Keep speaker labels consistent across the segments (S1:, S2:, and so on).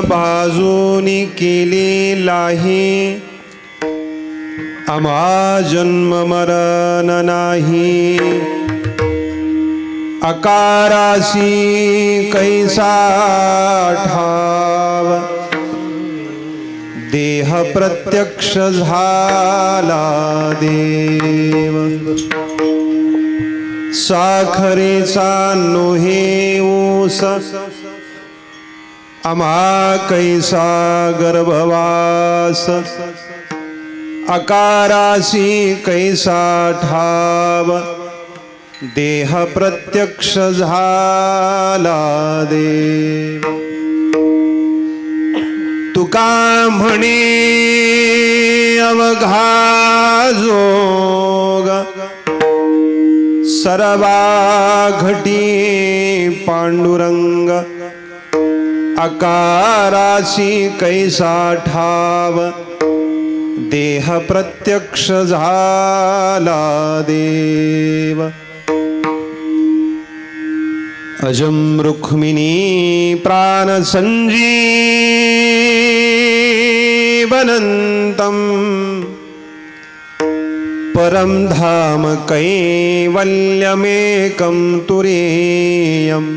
S1: बाजूनी केलेला आहे आम्हा जन्म मरण नाही अकारासी कैसा ठाव देह प्रत्यक्ष झाला देव साखरेचा नोहे ऊस आम्हा कैसा गर्भवास अकारासी कैसा ठाव देह प्रत्यक्ष झाला देव तुका म्हणे अवघा जोग सर्वा घटी पांडुरंग अकारासी कैसा ठाव देह प्रत्यक्ष झाला देव अजम रुक्मिणी प्राण संजीवनंतम परम धाम कैवल्यमेकं तुरीयम्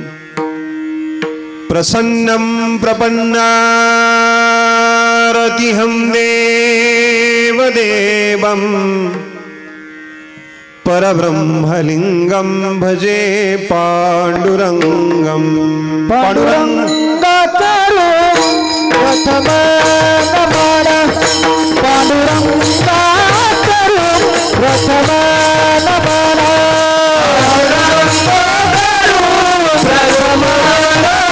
S1: प्रसन्नं प्रपन्नारतिहं देवदेवं परब्रह्मलिंगं भजे पांडुरंगं
S2: पांडुरंगाचरो प्रथम नमन पांडुरंगाचरो प्रथम नमन प्रथम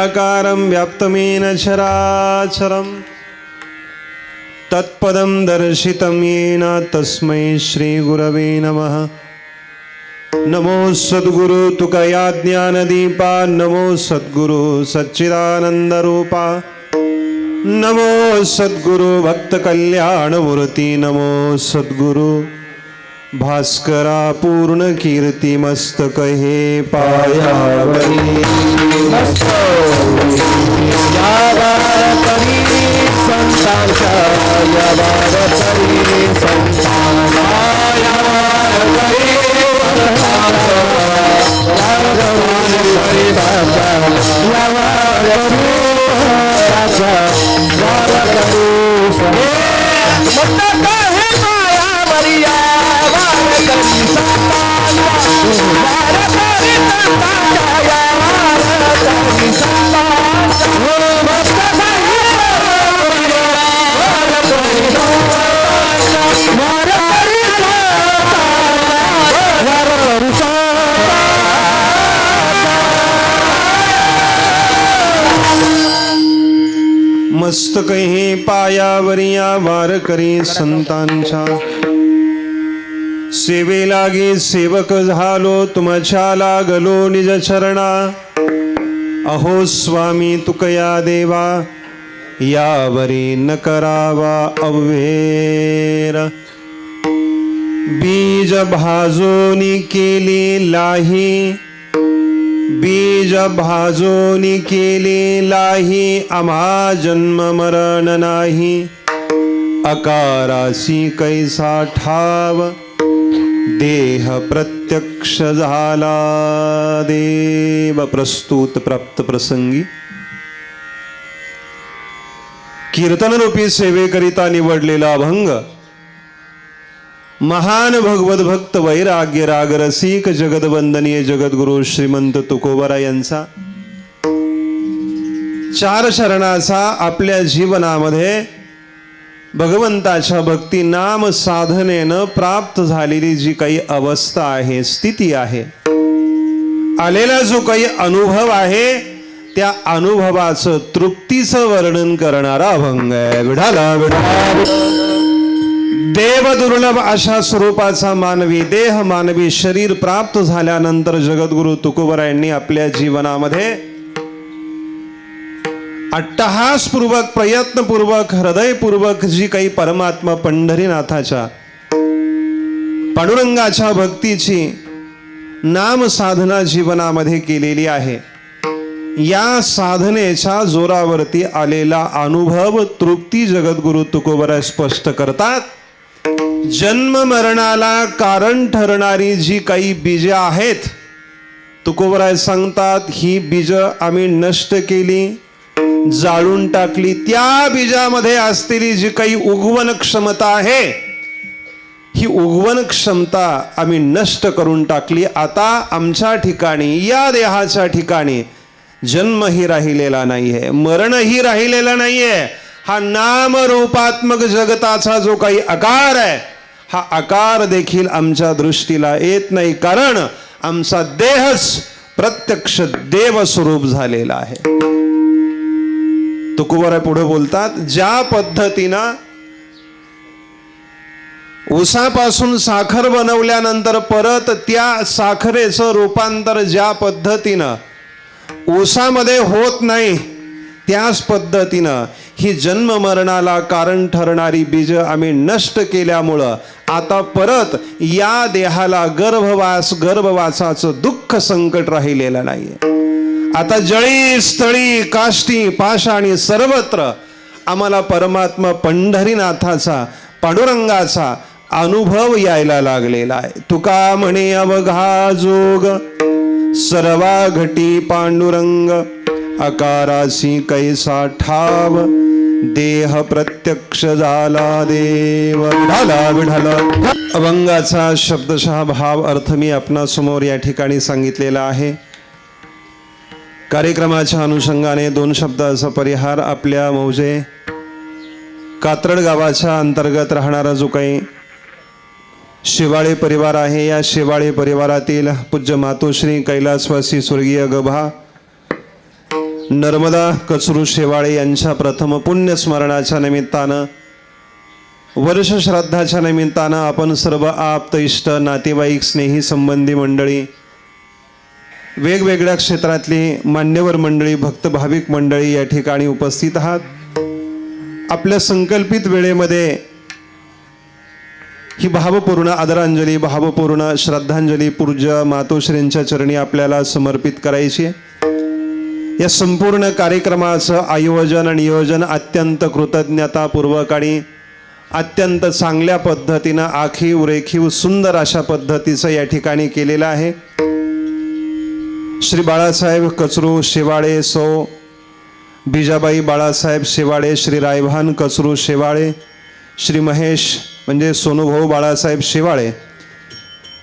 S1: व्याकारं व्याप्तमेन चराचरं तत्पदं दर्शितं येन तस्मै श्रीगुरवे नमः। नमो सद्गुरु तुकया ज्ञानदीपा, नमो सद्गुरु सच्चिदानंदरूपा, नमो सद्गुरु भक्त कल्याणमूर्ती, नमो सद्गुरु भास्करा पूर्ण कीर्ती मस्तक हे पायावरी। मस्तक हे पायावरिया वारकरी संतांच्या, सेवे लागे सेवक झालो तुमच्या लागलो निज चरणा। अहो स्वामी तुकया देवा, यावरी न करावा अव्हेर। बीज भाजोनी केली लाही, बीज भाजोनी केली लाही, आम्हा जन्म मरण नाही। अकारासी कैसा ठाव, देह प्रत्यक्ष झाला देव। प्रस्तुत प्राप्त प्रसंगी कीर्तनरूपी सेवेकरिता निवडलेला अभंग महान भगवत भक्त वैराग्य रागरसिक जगदवंदनीय जगद्गुरु श्रीमंत तुकोबरा यांचा 4 शरणाचा आपल्या जीवनामध्ये भगवंताच्या भक्ती नाम साधनेनं प्राप्त झालेली जी काही अवस्था आहे, स्थिती आहे, आलेला जो काही अनुभव आहे, त्या अनुभवाचं तृप्तीचं वर्णन करणारा अभंग आहे। विढाला विढाला देव दुर्लभ अशा स्वरूपाचा मानवी देह, मानवी शरीर प्राप्त झाल्यानंतर जगद्गुरु तुकोबरा यांनी आपल्या जीवनामध्ये अट्टहासपूर्वक, प्रयत्नपूर्वक, हृदयपूर्वक जी काही परमात्मा पंढरीनाथाच्या पांडुरंगाच्या भक्तीची नाम साधना जीवनामध्ये केलेली आहे, या साधनेच्या जोरावरती आलेला अनुभव तृप्ती जगद्गुरु तुकोबरा स्पष्ट करतात। जन्म मरणाला कारण ठरणारी जी काही बीजे आहेत, तुकोबरा सांगतात, ही बीज आम्ही नष्ट केली, जाळून टाकली। त्या बीजामध्ये असलेली जी काही उगवण क्षमता आहे, ही उगवण क्षमता आम्ही नष्ट करून टाकली। आता आमच्या ठिकाणी, या देहाच्या ठिकाणी जन्मही राहिलेला नाहीये, मरणही राहिलेला नाहीये। हा नाम रूपात्मक जगताचा जो काही आकार आहे, हा आकार देखील आमच्या दृष्टीला येत नाही, कारण आमचा देहच प्रत्यक्ष देव स्वरूप झालेला आहे। तुकोबरा पुढे बोलतात, ज्या पद्धतीनं ऊसापासून साखर बनवल्यानंतर परत त्या साखरेचं रूपांतर ज्या पद्धतीनं ऊसामध्ये होत नाही, त्याच पद्धतीनं ही जन्म मरणाला कारण ठरणारी बीज आम्ही नष्ट केल्यामुळं आता परत या देहाला गर्भवासाचं दुःख संकट राहिलेलं नाहीये। आता जळी स्थळी काष्टी पाषाणी सर्वत्र आम्हाला परमात्मा पंढरीनाथाचा, पांडुरंगाचा अनुभव यायला लागलेला आहे। तुका म्हणे अवघा जोग, सर्वा घटी पांडुरंग, अकारासी कैसा ठाव, देह प्रत्यक्ष झाला देव। विढाला विढाला अभंगाचा शब्दशः भाव अर्थ मी आपणासमोर या ठिकाणी सांगितलेला आहे। कार्यक्रमाच्या अनुषंगाने 2 शब्दाचा परिहार आपल्या मौजे कात्रड गावाच्या अंतर्गत राहणारा जो काही शिवाळे परिवार आहे, या शिवाळे परिवारातील पूज्य मातोश्री कैलासवासी स्वर्गीय गभा नर्मदा कचरू शेवाळे यांच्या प्रथम पुण्यस्मरणाच्या निमित्तानं, वर्ष श्राद्धाच्या निमित्तानं आपण सर्व आप्त इष्ट नातेवाईक स्नेही संबंधी मंडळी, वेगवेगळ्या क्षेत्रातली मान्यवर मंडळी, भक्त भाविक मंडळी या ठिकाणी उपस्थित आहात. आपल्या संकल्पित वेळेमध्ये ही भावपूर्ण आदरांजली, भावपूर्ण श्रद्धांजली पूज्य मातोश्रींच्या चरणी आपल्याला समर्पित करायची आहे. या संपूर्ण कार्यक्रमाचं आयोजन आणि नियोजन अत्यंत कृतज्ञतापूर्वक आणि अत्यंत चांगल्या पद्धतीनं, आखीव रेखीव सुंदर अशा पद्धतीचं या ठिकाणी केलेलं आहे. श्री बाळासाहेब कचरू शेवाळे, सौ बिजाबाई बाळासाहेब शेवाळे, श्री रायभान कचरू शेवाळे, श्री महेश म्हणजे सोनूभाऊ बाळासाहेब शेवाळे,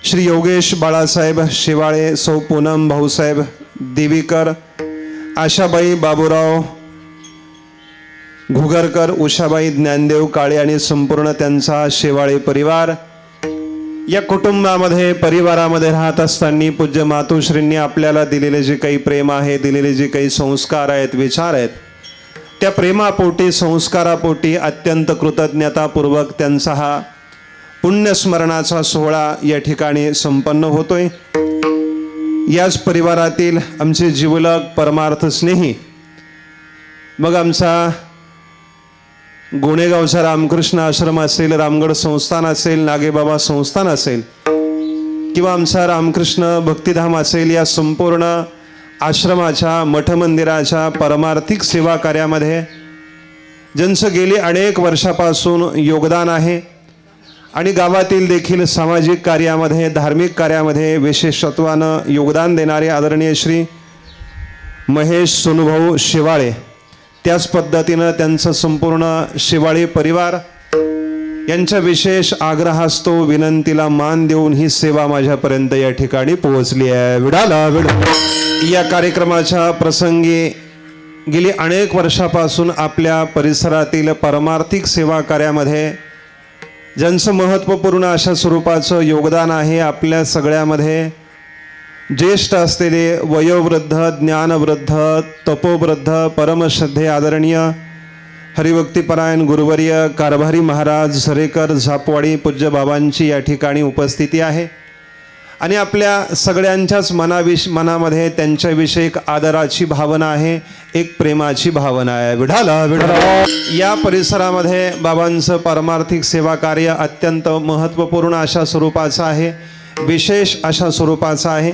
S1: श्री योगेश बाळासाहेब शेवाळे, सौ पूनम भाऊसाहेब देवीकर, आशाबाई बाबूराव घुगरकर, उषाबाई ज्ञानदेव काळे आणि संपूर्ण त्यांचा शेवाळे परिवार. या कुटुंबामध्ये, परिवारामध्ये राहत असताना पूज्य मातोश्रींनी आपल्याला दिलेले जे काही प्रेम आहे, दिलेले जे काही संस्कार आहेत, विचार आहेत, त्या प्रेमापोटी, संस्कारापोटी अत्यंत कृतज्ञतापूर्वक त्यांचा हा पुण्यस्मरणाचा सोहळा या ठिकाणी संपन्न होतोय. याच परिवारातील आमचे जिवलग परमार्थ स्नेही, मग आमचा गोणेगावचा रामकृष्ण आश्रम असेल, रामगड संस्थान असेल, नागेबाबा संस्थान असेल किंवा आमचा रामकृष्ण भक्तिधाम असेल, या संपूर्ण आश्रमाच्या, मठमंदिराच्या परमार्थिक सेवा कार्यामध्ये ज्यांचं गेली अनेक वर्षापासून योगदान आहे आणि गावातील देखील सामाजिक कार्यामध्ये, धार्मिक कार्यामध्ये विशेषत्वानं योगदान देणारे आदरणीय श्री महेश सोनूभाऊ शेवाळे, त्याच पद्धतीनं त्यांचं संपूर्ण शेवाळे परिवार यांच्या विशेष आग्रहास्तव विनंतीला मान देऊन ही सेवा माझ्यापर्यंत या ठिकाणी पोहोचली आहे. विडाला विडा. या कार्यक्रमाच्या प्रसंगी गेली अनेक वर्षापासून आपल्या परिसरातील परमार्थिक सेवा कार्यामध्ये ज्यांचं महत्त्वपूर्ण अशा स्वरूपाचं योगदान आहे, आपल्या सगळ्यामध्ये ज्येष्ठ असलेले वयोवृद्ध, ज्ञानवृद्ध, तपोवृद्ध, परमश्रद्धे आदरणीय हरिभक्तिपरायण गुरुवर्य कारभारी महाराज झरेकर झापवाडी पूज्य बाबांची या ठिकाणी उपस्थिती आहे आणि आपल्या सगळ्यांच्याच मनामध्ये त्यांच्याविषयी एक आदराची भावना आहे, एक प्रेमाची भावना आहे. विढाला विढाला. या परिसरामध्ये बाबांचं परमार्थिक सेवा कार्य अत्यंत महत्त्वपूर्ण अशा स्वरूपाचं आहे, विशेष अशा स्वरूपाचं आहे.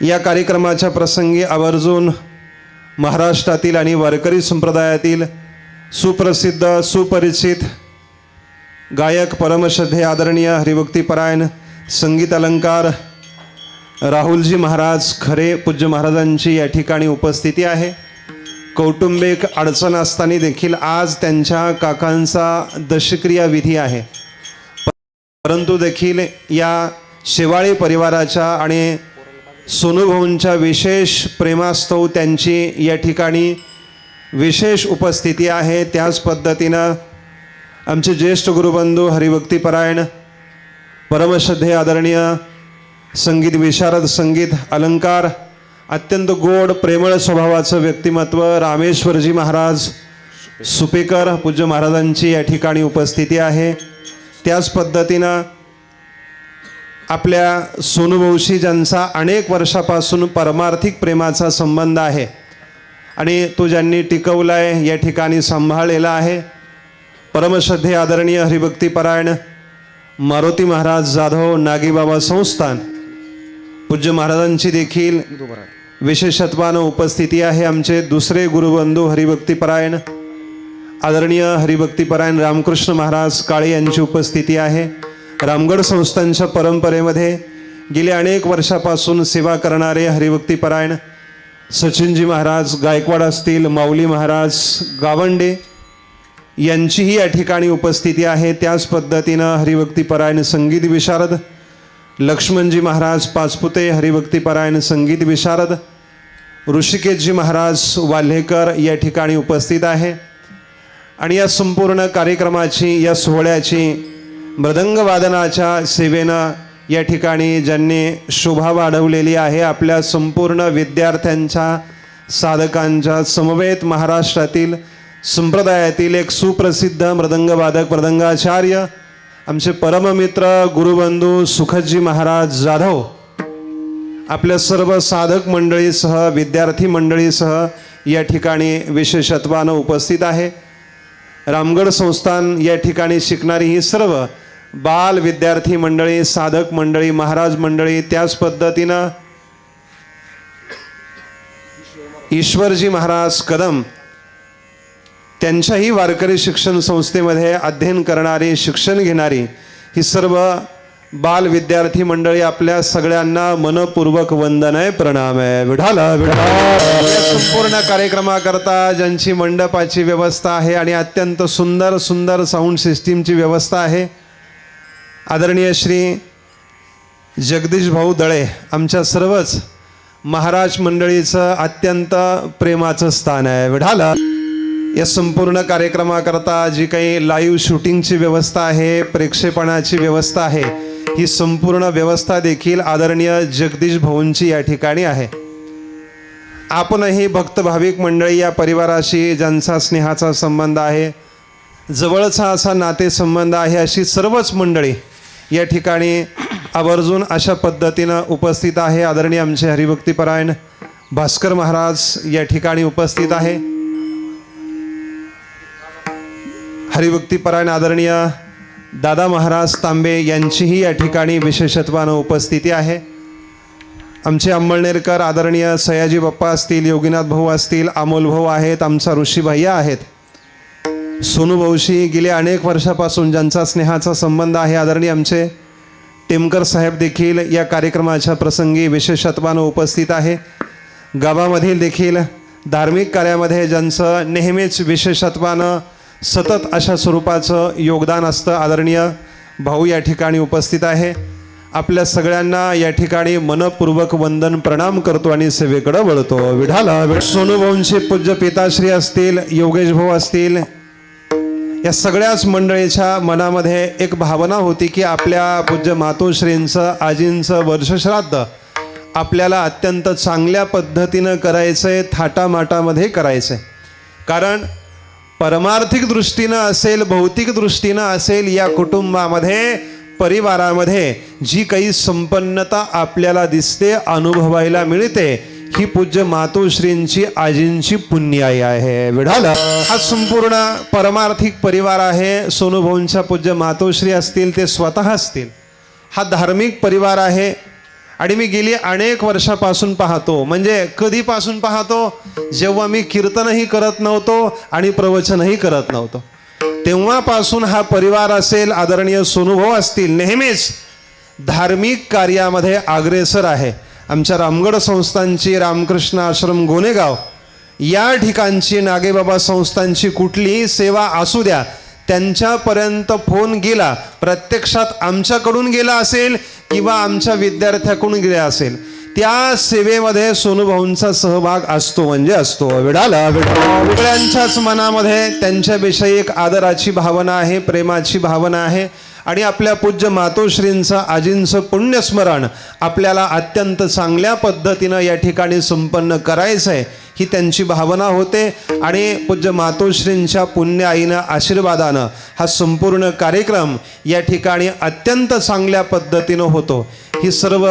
S1: या कार्यक्रमाच्या प्रसंगी आवर्जून महाराष्ट्रातील आणि वारकरी संप्रदायातील सुप्रसिद्ध, सुपरिचित गायक, परमश्रद्धे आदरणीय हरिभक्तिपरायण संगीत अलंकार राहुलजी महाराज खरे पूज्य महाराजांची या ठिकाणी उपस्थिती आहे. कौटुंबिक अडचण असताना देखील आज त्यांच्या काकांचा दशक्रिया विधी आहे, परंतु देखील या शेवाळे परिवाराच्या आणि सोनूभाऊंच्या विशेष प्रेमास्तव त्यांची या ठिकाणी विशेष उपस्थिती आहे. त्याच पद्धतीनं आमचे ज्येष्ठ गुरुबंधू हरिभक्तिपरायण परमश्रद्धे आदरणीय संगीत विशारद, संगीत अलंकार, अत्यंत गोड प्रेमळ स्वभावाचं व्यक्तिमत्व रामेश्वरजी महाराज सुपेकर पूज्य महाराजांची या ठिकाणी उपस्थिती आहे. त्याच पद्धतीनं आपल्या सोनूभाऊशी ज्यांचा अनेक वर्षापासून परमार्थिक प्रेमाचा संबंध आहे आणि तो ज्यांनी टिकवला आहे, या ठिकाणी सांभाळलेला आहे, परमश्रद्धे आदरणीय हरिभक्तिपरायण मारुती महाराज जाधव नागीबाबा संस्थान पूज्य महाराजांची देखील विशेषत्वानं उपस्थिती आहे. आमचे दुसरे गुरुबंधू हरिभक्तिपरायण आदरणीय हरिभक्तिपरायण रामकृष्ण महाराज काळे यांची उपस्थिती आहे. रामगड संस्थांच्या परंपरेमध्ये गेले अनेक वर्षापासून सेवा करणारे हरिभक्तिपरायण सचिनजी महाराज गायकवाड असतील, माऊली महाराज गावंडे यांचीही या ठिकाणी उपस्थिती आहे. त्याच पद्धतीनं हरिभक्तिपरायण संगीत विशारद लक्ष्मणजी महाराज पाचपुते हरिभक्तिपरायण संगीत विशारद, ऋषिकेशजी महाराज वाल्हेकर या ठिकाणी उपस्थित आहे. आणि या संपूर्ण कार्यक्रमाची, या सोहळ्याची मृदंगवादनाच्या सेवेनं या ठिकाणी ज्यांनी शोभा वाढवलेली आहे, आपल्या संपूर्ण विद्यार्थ्यांच्या साधकांच्या समवेत महाराष्ट्रातील संप्रदायातील एक सुप्रसिद्ध मृदंगवादक मृदंगाचार्य आमचे परममित्र गुरुबंधू सुखदजी महाराज जाधव आपल्या सर्व साधक मंडळीसह विद्यार्थी मंडळीसह या ठिकाणी विशेषत्वानं उपस्थित आहे. रामगड संस्थान या ठिकाणी शिकणारी ही सर्व बाल विद्यार्थी मंडळी, साधक मंडळी, महाराज मंडळी, त्याच पद्धतीनं ईश्वरजी महाराज कदम त्यांच्याही वारकरी शिक्षण संस्थेमध्ये अध्ययन करणारी, शिक्षण घेणारी ही सर्व बाल विद्यार्थी मंडळी आपल्या सगळ्यांना मनपूर्वक वंदन आहे, प्रणाम आहे. विठाला या संपूर्ण कार्यक्रमाकरता ज्यांची मंडपाची व्यवस्था आहे आणि अत्यंत सुंदर सुंदर साऊंड सिस्टीमची व्यवस्था आहे, आदरणीय श्री जगदीश भाऊ दळे आमच्या सर्वच महाराज मंडळीचं अत्यंत प्रेमाचं स्थान आहे. विठाला या संपूर्ण कार्यक्रमाकरता जी काही लाईव्ह शूटिंगची व्यवस्था आहे, प्रेक्षेपणाची व्यवस्था आहे, ही संपूर्ण व्यवस्था देखील आदरणीय जगदीश भाऊंची या ठिकाणी आहे. आपणही भक्त भाविक मंडळी या परिवाराशी ज्यांचा स्नेहाचा संबंध आहे, जवळचा असा नातेसंबंध आहे, अशी सर्वच मंडळी या ठिकाणी आवर्जून अशा पद्धतीनं उपस्थित आहे. आदरणीय आमचे हरिभक्तीपरायण भास्कर महाराज या ठिकाणी उपस्थित आहे. हरिभक्तीपरायण आदरणीय दादा महाराज तांबे यांचीही या ठिकाणी विशेषत्वानं उपस्थिती आहे. आमचे अंमळनेरकर आदरणीय सयाजी बाप्पा असतील, योगीनाथ भाऊ असतील, अमोल भाऊ आहेत, आमचा ऋषी भैया आहेत, सोनू भाऊशी गेल्या अनेक वर्षापासून ज्यांचा स्नेहाचा संबंध आहे, आदरणीय आमचे टेमकर साहेब देखील या कार्यक्रमाच्या प्रसंगी विशेषत्वानं उपस्थित आहे. गावामधील देखील धार्मिक कार्यामध्ये ज्यांचं नेहमीच विशेषत्वानं सतत अशा स्वरूपाचं योगदान असतं, आदरणीय भाऊ या ठिकाणी उपस्थित आहे. आपल्या सगळ्यांना या ठिकाणी मनपूर्वक वंदन प्रणाम करतो आणि सेवेकडे वळतो. विठाला सोनू भाऊंचे पूज्य पिताश्री असतील, योगेश भाऊ असतील, या सगळ्याच मंडळीच्या मनामध्ये एक भावना होती की आपल्या पूज्य मातोश्रींचं, आजींचं वर्षश्राद्ध आपल्याला अत्यंत चांगल्या पद्धतीनं करायचं आहे, थाटामाटामध्ये करायचं आहे. कारण परमार्थिक दृष्टीनं असेल, भौतिक दृष्टीनं असेल, या कुटुंबामध्ये, परिवारामध्ये जी काही संपन्नता आपल्याला दिसते, अनुभवायला मिळते, ही पूज्य मातोश्रींची, आजींची पुण्याई आहे. विढाला हा संपूर्ण परमार्थिक परिवार आहे. सोनूभाऊंच्या पूज्य मातोश्री असतील, ते स्वतः असतील, हा धार्मिक परिवार आहे. आणि मी गेली अनेक वर्षापासून पाहतो, म्हणजे कधीपासून पाहतो, जेव्हा मी कीर्तनही करत नव्हतो आणि प्रवचनही करत नव्हतो, तेव्हापासून हा परिवार असेल, आदरणीय सोनूभाऊ असतील, नेहमीच धार्मिक कार्यामध्ये अग्रेसर आहे. आमच्या रामगड संस्थांची, रामकृष्ण आश्रम गोनेगाव या ठिकाणची, नागेबाबा संस्थांची कुठलीही सेवा असू द्या, त्यांच्यापर्यंत फोन गेला, प्रत्यक्षात आमच्याकडून गेला असेल किंवा आमच्या विद्यार्थ्याकडून गेला असेल, त्या सेवेमध्ये सोनूभाऊंचा सहभाग असतो म्हणजे असतो. विडाला सगळ्यांच्याच मनामध्ये त्यांच्याविषयी एक आदराची भावना आहे, प्रेमाची भावना आहे. आणि आपल्या पूज्य मातोश्रींचं, आजींचं पुण्यस्मरण आपल्याला अत्यंत चांगल्या पद्धतीनं या ठिकाणी संपन्न करायचं आहे, ही त्यांची भावना होते. आणि पूज्य मातोश्रींच्या पुण्य आईनं, आशीर्वादानं हा संपूर्ण कार्यक्रम या ठिकाणी अत्यंत चांगल्या पद्धतीनं होतो. ही सर्व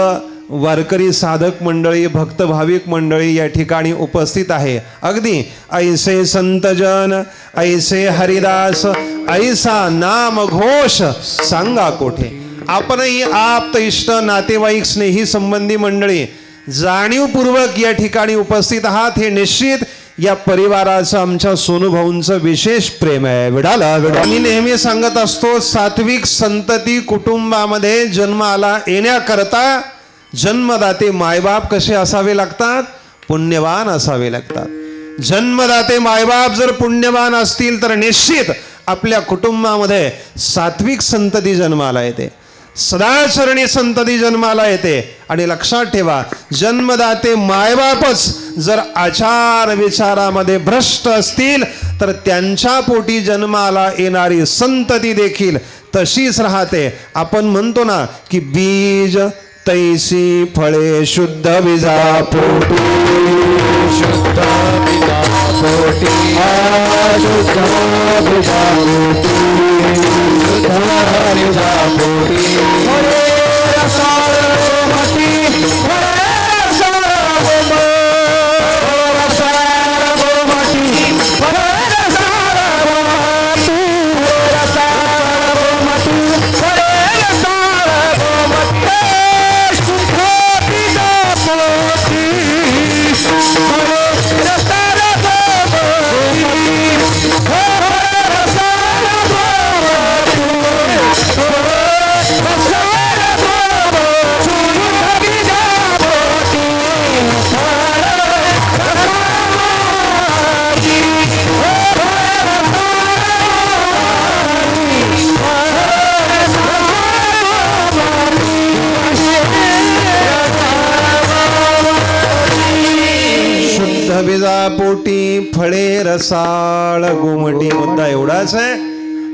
S1: वारकरी साधक मंडळी, भक्त भाविक मंडळी या ठिकाणी उपस्थित आहे. अगदी ऐसे संतजन, ऐसे हरिदास, ऐसा नाम घोष सांगा कोठे. आपणही आप्त, इष्ट, नातेवाईक, स्नेही संबंधी मंडळी जाणीवपूर्वक या ठिकाणी उपस्थित आहात, हे निश्चित या परिवाराचं, आमच्या सोनूभाऊंचं विशेष प्रेम आहे. विडाला मी नेहमी सांगत असतो, सात्विक संतती कुटुंबामध्ये जन्माला येण्याकरता जन्मदाते मायबाप कसे असावे लागतात? पुण्यवान असावे लागतात. जन्मदाते मायबाप जर पुण्यवान असतील तर निश्चित आपल्या कुटुंबामध्ये सात्विक संतती जन्माला येते, सदाचरणी संतती जन्माला येते. आणि लक्षात ठेवा, जन्मदाते मायबापच जर आचार विचारामध्ये भ्रष्ट असतील तर त्यांच्या पोटी जन्माला येणारी संतती देखील तशीच राहते. आपण म्हणतो ना की बीज तैसी फळे शुद्ध बीजा पोटी,
S2: शुद्ध बीजा पोटी, शुद्ध बीजा पोटी, शुद्ध बीजा पोटी, फळे रसाळ गोमटी, फळे रसाळ गोमटी, रसाळ गोमटी, फळे रसाळ गोमटी, रसाळ गोमटी, फळे रसाळ गोमटी, शुद्ध बीजा पोटी, फळे रसाळ गोमटी, फळे रसाळ गोमटी,
S1: शुद्ध बीजा पोटी फळे रसाळ गोमटी. मुद्दा एवढाच आहे,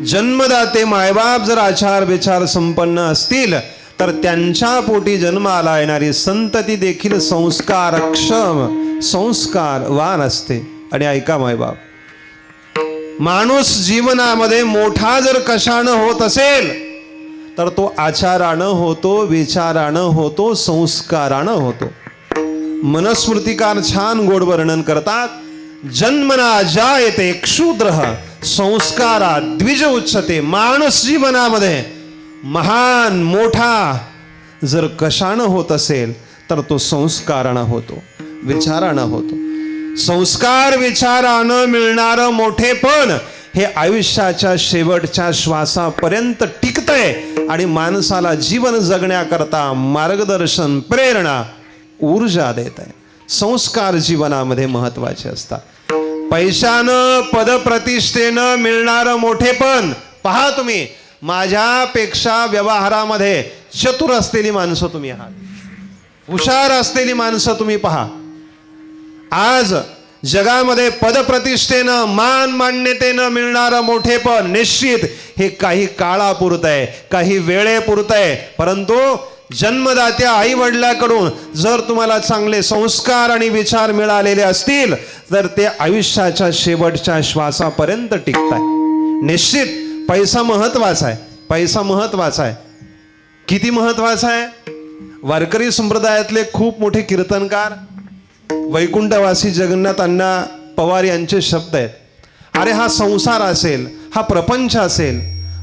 S1: जन्मदाते मायबाप जर आचार विचार संपन्न असतील तर त्यांच्या पोटी जन्माला येणारी संतती देखील संस्कारक्षम संस्कारवान असते. आणि ऐका मायबाप, माणूस जीवनामध्ये मोठा जर कशानं होत असेल तर तो आचारानं होतो, विचारानं होतो, संस्कारानं होतो. मनस्मृतिकार छान गोड वर्णन करतात, जन्मना जायते क्षुद्रः संस्कारात द्विज उच्चते. माणूस जीवनामध्ये महान मोठा जर कशानं होत असेल तर तो संस्कारानं होतो, विचारानं होतो. संस्कार विचारानं मिळणारं मोठेपण हे आयुष्याच्या शेवटच्या श्वासापर्यंत टिकतंय आणि माणसाला जीवन जगण्याकरता मार्गदर्शन, प्रेरणा, ऊर्जा देत आहे. संस्कार जीवनामध्ये महत्वाचे असतात. पैशानं पदप्रतिष्ठेनं मिळणारं मोठेपण पहा तुम्ही, माझ्यापेक्षा व्यवहारामध्ये चतुर असलेली माणसं तुम्ही आहात, हुशार असलेली माणसं तुम्ही पहा. आज जगामध्ये पदप्रतिष्ठेनं मान मान्यतेनं मिळणारं मोठेपण निश्चित हे काही काळापुरतं आहे, काही वेळेपुरतं आहे. परंतु जन्मदात्या आई वडिलांकडून जर तुम्हाला चांगले संस्कार आणि विचार मिळालेले असतील तर ते आयुष्याच्या शेवटच्या श्वासापर्यंत टिकताय. निश्चित पैसा महत्वाचा आहे, पैसा महत्वाचा आहे. किती महत्वाचा आहे? वारकरी संप्रदायातले खूप मोठे कीर्तनकार वैकुंठवासी जगन्नाथ अण्णा पवार यांचे शब्द आहेत. अरे हा संसार असेल, हा प्रपंच असेल,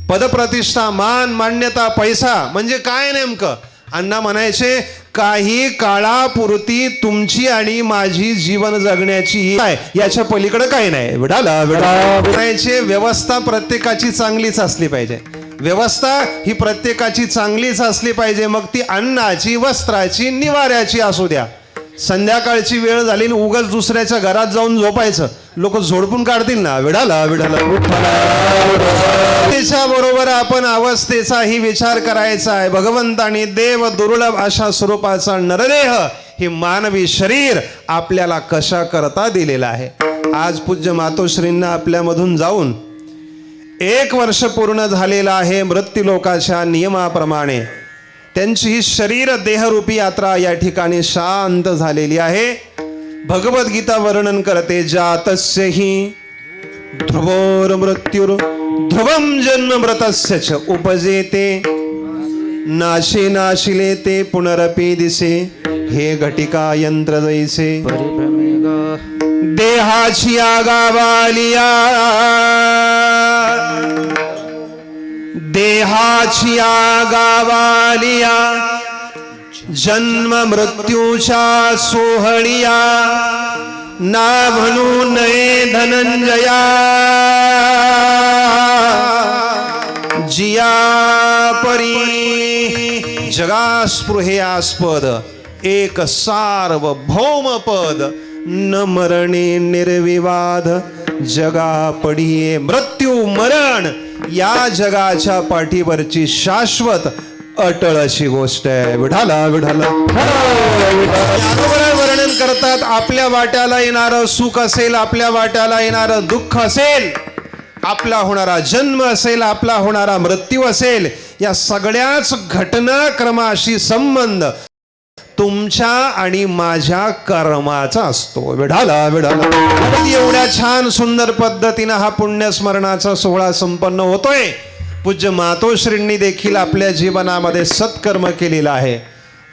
S1: पदप्रतिष्ठा, मान, मान्यता, पैसा म्हणजे काय नेमकं? अण्णा म्हणायचे, काही काळापुरती तुमची आणि माझी जीवन जगण्याची काय, याच्या पलीकडे काही नाही. विडाला म्हणायचे, व्यवस्था प्रत्येकाची चांगलीच असली पाहिजे. व्यवस्था ही प्रत्येकाची चांगलीच असली पाहिजे, मग ती अन्नाची, वस्त्राची, निवाऱ्याची असू द्या. संध्याकाळची वेळ झाली, उगाच दुसऱ्याच्या घरात जाऊन झोपायचं, लोक झोडपून काढतील ना. विडाला विडाला त्याच्या बरोबर आपण अवस्थेचाही विचार करायचा आहे. भगवंताने देव दुर्लभ अशा स्वरूपाचा नरदेह हे मानवी शरीर आपल्याला कशा करता दिलेला आहे. आज पूज्य मातोश्रींना आपल्यामधून जाऊन 1 वर्ष पूर्ण झालेला आहे. मृत्यूलोकाच्या नियमाप्रमाणे त्यांची ही शरीर देहरूपी यात्रा या ठिकाणी शांत झालेली आहे. भगवद्गीता वर्णन करते, जातस्य हि ध्रुवोर मृत्युर ध्रुवम जन्म मृतस्य च उपजेते नाशे नाशिले ते पुनरपि दिसे हे घटिका यंत्र जैसे. देहाची आगावालिया, देहाची आगावालिया, जन्म मृत्यूच्या सोहळिया, ना म्हणू नये धनंजया. जिया परी जगास्पृहेयास्पद एक सार्वभौम पद, न मरणे निर्विवाद जगा पडिये. मृत्यू मरण या जगाच्या पाठीवरची शाश्वत अटळ अशी गोष्ट आहे. विढाला विढाला वर्णन करतात, आपल्या वाट्याला येणारं सुख असेल, आपल्या वाट्याला येणारं दुःख असेल, आपला होणारा जन्म असेल, आपला होणारा मृत्यू असेल, या सगळ्याच घटनाक्रमाशी संबंध तुमच्या आणि माझ्या कर्माचा असतो. विढाला विढाला. एवढ्या छान सुंदर पद्धतीनं हा पुण्यस्मरणाचा सोहळा संपन्न होतोय. पूज्य मातोश्रींनी देखील आपल्या जीवनामध्ये सत्कर्म केलेलं आहे,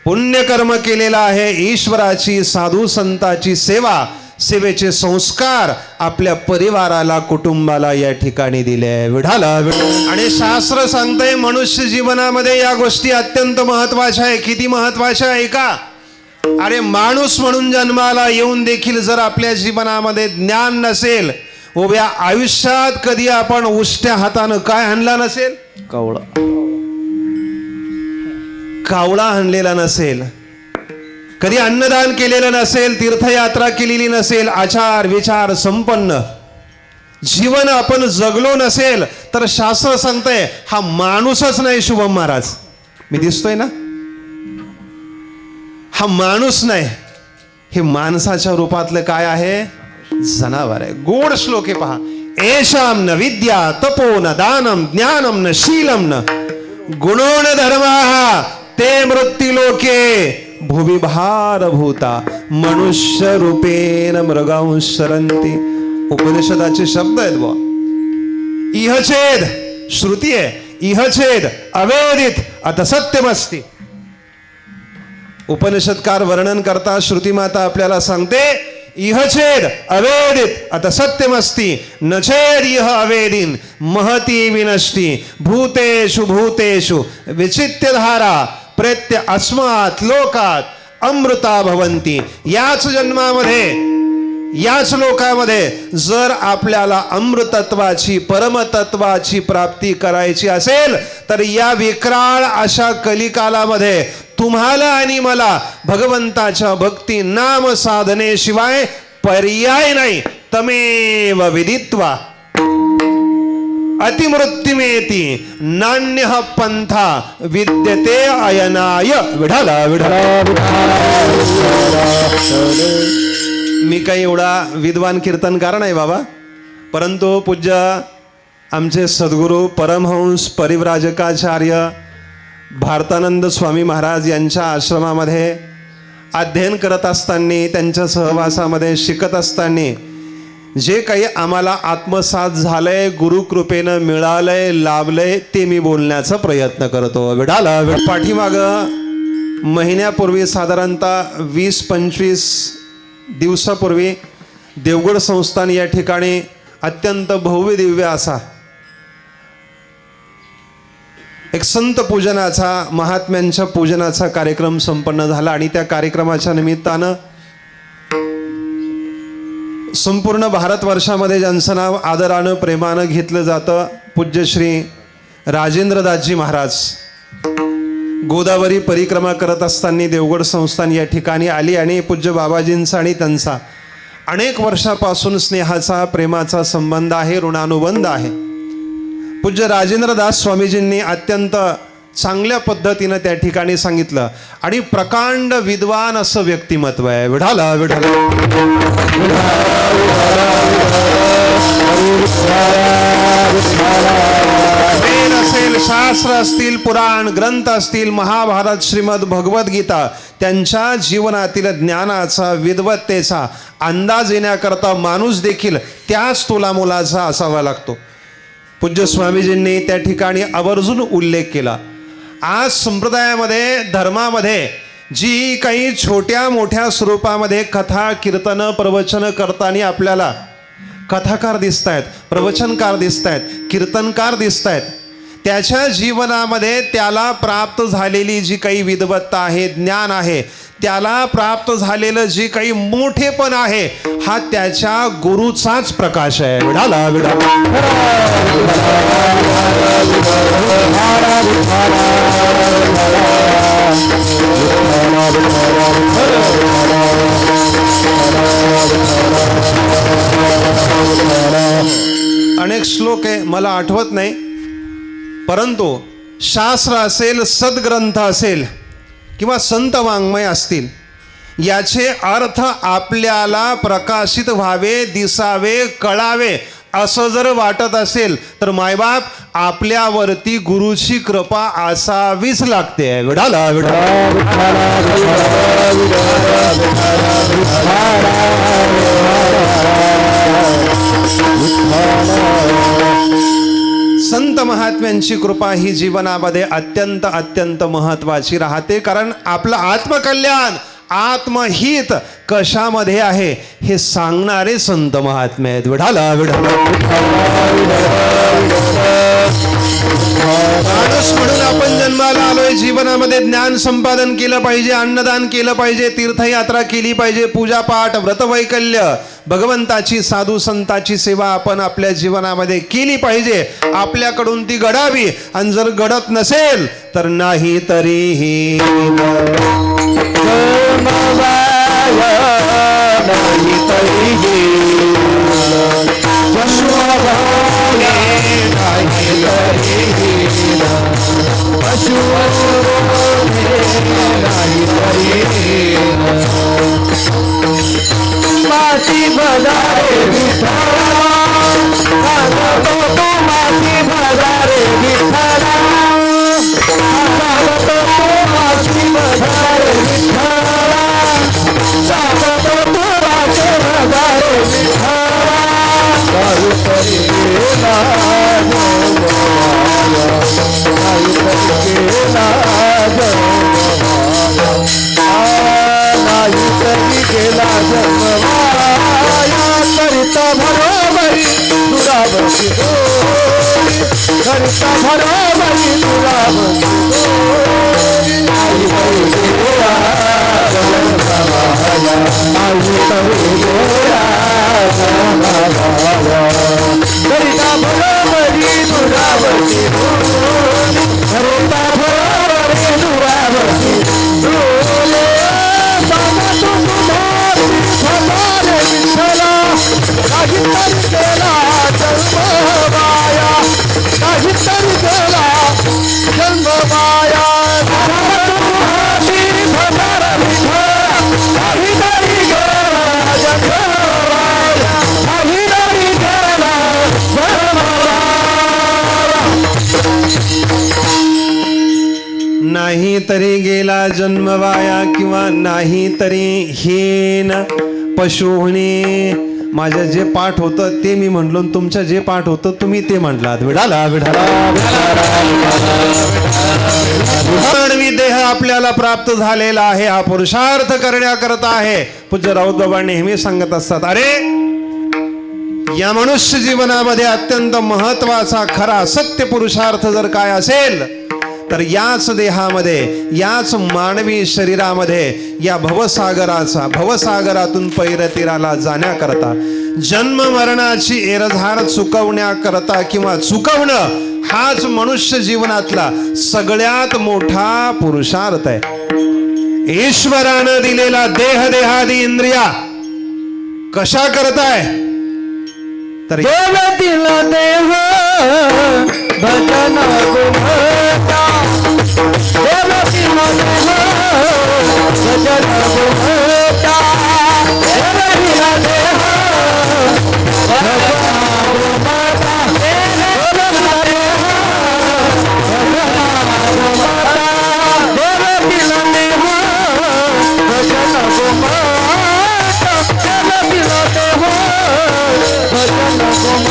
S1: पुण्यकर्म केलेलं आहे. ईश्वराची, साधू संताची सेवा, सेवेचे संस्कार आपल्या परिवाराला, कुटुंबाला या ठिकाणी दिले. विढाला. आणि शास्त्र सांगतंय मनुष्य जीवनामध्ये या गोष्टी अत्यंत महत्वाच्या आहे. किती महत्वाच्या आहे का? अरे माणूस म्हणून जन्माला येऊन देखील जर आपल्या जीवनामध्ये ज्ञान नसेल, उभ्या आयुष्यात कधी आपण उष्ट्या हातानं काय हाणला नसेल? कावळा हाणलेला नसेल, कधी अन्नदान केलेलं नसेल, तीर्थयात्रा केलेली नसेल, आचार विचार संपन्न जीवन आपण जगलो नसेल, तर शास्त्र सांगतंय हा माणूसच नाही. शुभम महाराज, मी दिसतोय ना? हा माणूस नाही, हे माणसाच्या रूपातलं काय आहे? जनावर आहे. गोड श्लोक आहे पहा. एषाम न विद्या तपो न दानम ज्ञानम न शीलम न गुणो न धर्माः ते मृत्युलोके भुवि भारभूता मनुष्य रूपेण मृगांशरंती. उपनिषदाचे शब्द आहेत बुवा. इहचेद श्रुती आहे, इहचेद अवेदित अत सत्यमस्ति. उपनिषदकार वर्णन करता श्रुती माता आपल्याला सांगते, इहचेद अवेदित अत सत्यमस्ति न चेद इह अवेदिन महती विनष्टि भूतेषु भूतेषु विचित्य धारा प्रत्य अस्मात् लोकात अमृता भवंती. याच जन्मामध्ये, याच लोकामध्ये जर आपल्याला अमृतत्वाची, परमतत्वाची प्राप्ती करायची असेल, तर या विक्राळ अशा कलिकालामध्ये तुम्हाला आणि मला भगवंताच्या भक्ती नाम साधनेशिवाय पर्याय नाही. तमेव विदित्वा अतिमृत्युमेति नान्यः पंथा विद्यते अयनाय. विढाला विढाला. मी काही एवढा विद्वान कीर्तनकार नाही बाबा, परंतु पूज्य आमचे सद्गुरू परमहंस परिव्राजकाचार्य भारतानंद स्वामी महाराज यांच्या आश्रमामध्ये अध्ययन करत असताना, त्यांच्या सहवासामध्ये शिकत असताना जे काही आम्हाला आत्मसात झालंय, गुरुकृपेनं मिळालंय, लाभलंय, ते मी बोलण्याचा प्रयत्न करतो. विढाला. पाठीमागं महिन्यापूर्वी, साधारणतः 20-25 दिवसापूर्वी देवगड संस्थान या ठिकाणी अत्यंत भव्य दिव्य असा एक संत पूजनाचा, महात्म्यांच्या पूजनाचा कार्यक्रम संपन्न झाला. आणि त्या कार्यक्रमाच्या निमित्तानं संपूर्ण भारतवर्षामध्ये ज्यांचं नाव आदरानं प्रेमानं घेतलं जातं, पूज्य श्री राजेंद्रदासजी महाराज गोदावरी परिक्रमा करत असताना देवगड संस्थान या ठिकाणी आली. आणि पूज्य बाबाजींचा आणि त्यांचा अनेक वर्षापासून स्नेहाचा, प्रेमाचा संबंध आहे, ऋणानुबंध आहे. पूज्य राजेंद्रदास स्वामीजींनी अत्यंत चांगल्या पद्धतीनं त्या ठिकाणी सांगितलं. आणि प्रकांड विद्वान असं व्यक्तिमत्व आहे. विढाला विढाला. वेद असेल, शास्त्र असतील, पुराण ग्रंथ असतील, महाभारत, श्रीमद भगवद्गीता, त्यांच्या जीवनातील ज्ञानाचा, विद्वत्तेचा अंदाज येण्याकरता माणूस देखील त्याच तोलामोलाचा असावा लागतो. पूज्य स्वामीजींनी त्या ठिकाणी आवर्जून उल्लेख केला. आज संप्रदायामध्ये, धर्मामध्ये जी काही छोट्या मोठ्या स्वरूपामध्ये कथा, कीर्तन, प्रवचन करताना आपल्याला कथाकार दिसत आहेत, प्रवचनकार दिसत आहेत, कीर्तनकार दिसत आहेत, त्याच्या जीवनामध्ये त्याला प्राप्त झालेली जी काही विद्वत्ता आहे, ज्ञान आहे, त्याला प्राप्त झालेलं जे काही मोठेपण आहे, हा त्याच्या गुरुचाच प्रकाश आहे. विढाला विढाला. अनेक श्लोक आहे, मला आठवत नाही, परंतु शास्त्र असेल, सद्ग्रंथ असेल किंवा संत वाङ्मय असतील, याचे अर्थ आपल्याला प्रकाशित व्हावे, दिसावे, कळावे, असं जर वाटत असेल तर मायबाप आपल्यावरती गुरुची कृपा असावीच लागते. विडाला संत महात्म्यांची कृपा ही जीवनामध्ये अत्यंत अत्यंत महत्वाची राहते. कारण आपलं आत्मकल्याण आत्महित कशामध्ये आहे हे सांगणारे संत महात्मे आहेत. विढाला माणूस म्हणून आपण जन्माला आलोय. जीवनामध्ये ज्ञान संपादन केलं पाहिजे, अन्नदान केलं पाहिजे, तीर्थयात्रा केली पाहिजे, पूजापाठ व्रतवैकल्य भगवंताची साधू संताची सेवा आपण आपल्या जीवनामध्ये केली पाहिजे. आपल्याकडून ती घडावी. आणि जर घडत नसेल तर नाही तरीही
S2: मासी भजारे विठ्ठला मासी भजारे विठ्ठला मासी भजारे विठ्ठला भजारे गेला करिता भरोबरी दुरावती करिता भरोबरी दुरावती करिता भरोबरी दुरावती करिता भरोबरी दुरावती काहीतरी केला जन्ममाया काहीतरी केला जन्ममाया काहीतरी केला जन्ममाया काहीतरी केला
S1: नाही तरी गेला जन्मवाया किंवा नाही तरी हीन पशुहणे. माझं जे पाठ होतं ते मी म्हणलो, तुमचं जे पाठ होतं तुम्ही ते म्हटलात. विढाला देह आपल्याला प्राप्त झालेला आहे. हा पुरुषार्थ करण्याकरता आहे. पूज्य राऊत बाबा नेहमी सांगत असतात, अरे या मनुष्य जीवनामध्ये अत्यंत महत्वाचा खरा सत्य पुरुषार्थ जर काय असेल तर याच देहामध्ये याच मानवी शरीरामध्ये या भवसागरातून पैरतीराला जाण्याकरता जन्म मरणाची एरझार चुकवण्याकरता किंवा चुकवणं हाच मनुष्य जीवनातला सगळ्यात मोठा पुरुषार्थ आहे. ईश्वरानं दिलेला देहादी इंद्रिया कशा करताय तर
S2: देव दिला देह भजन गुणता देव दिला देह भजन गुणता देव दिला देह भजन गुणता देव दिला देह भजन गुणता देव दिला देह भजन गुणता देव दिला देह भजन गुणता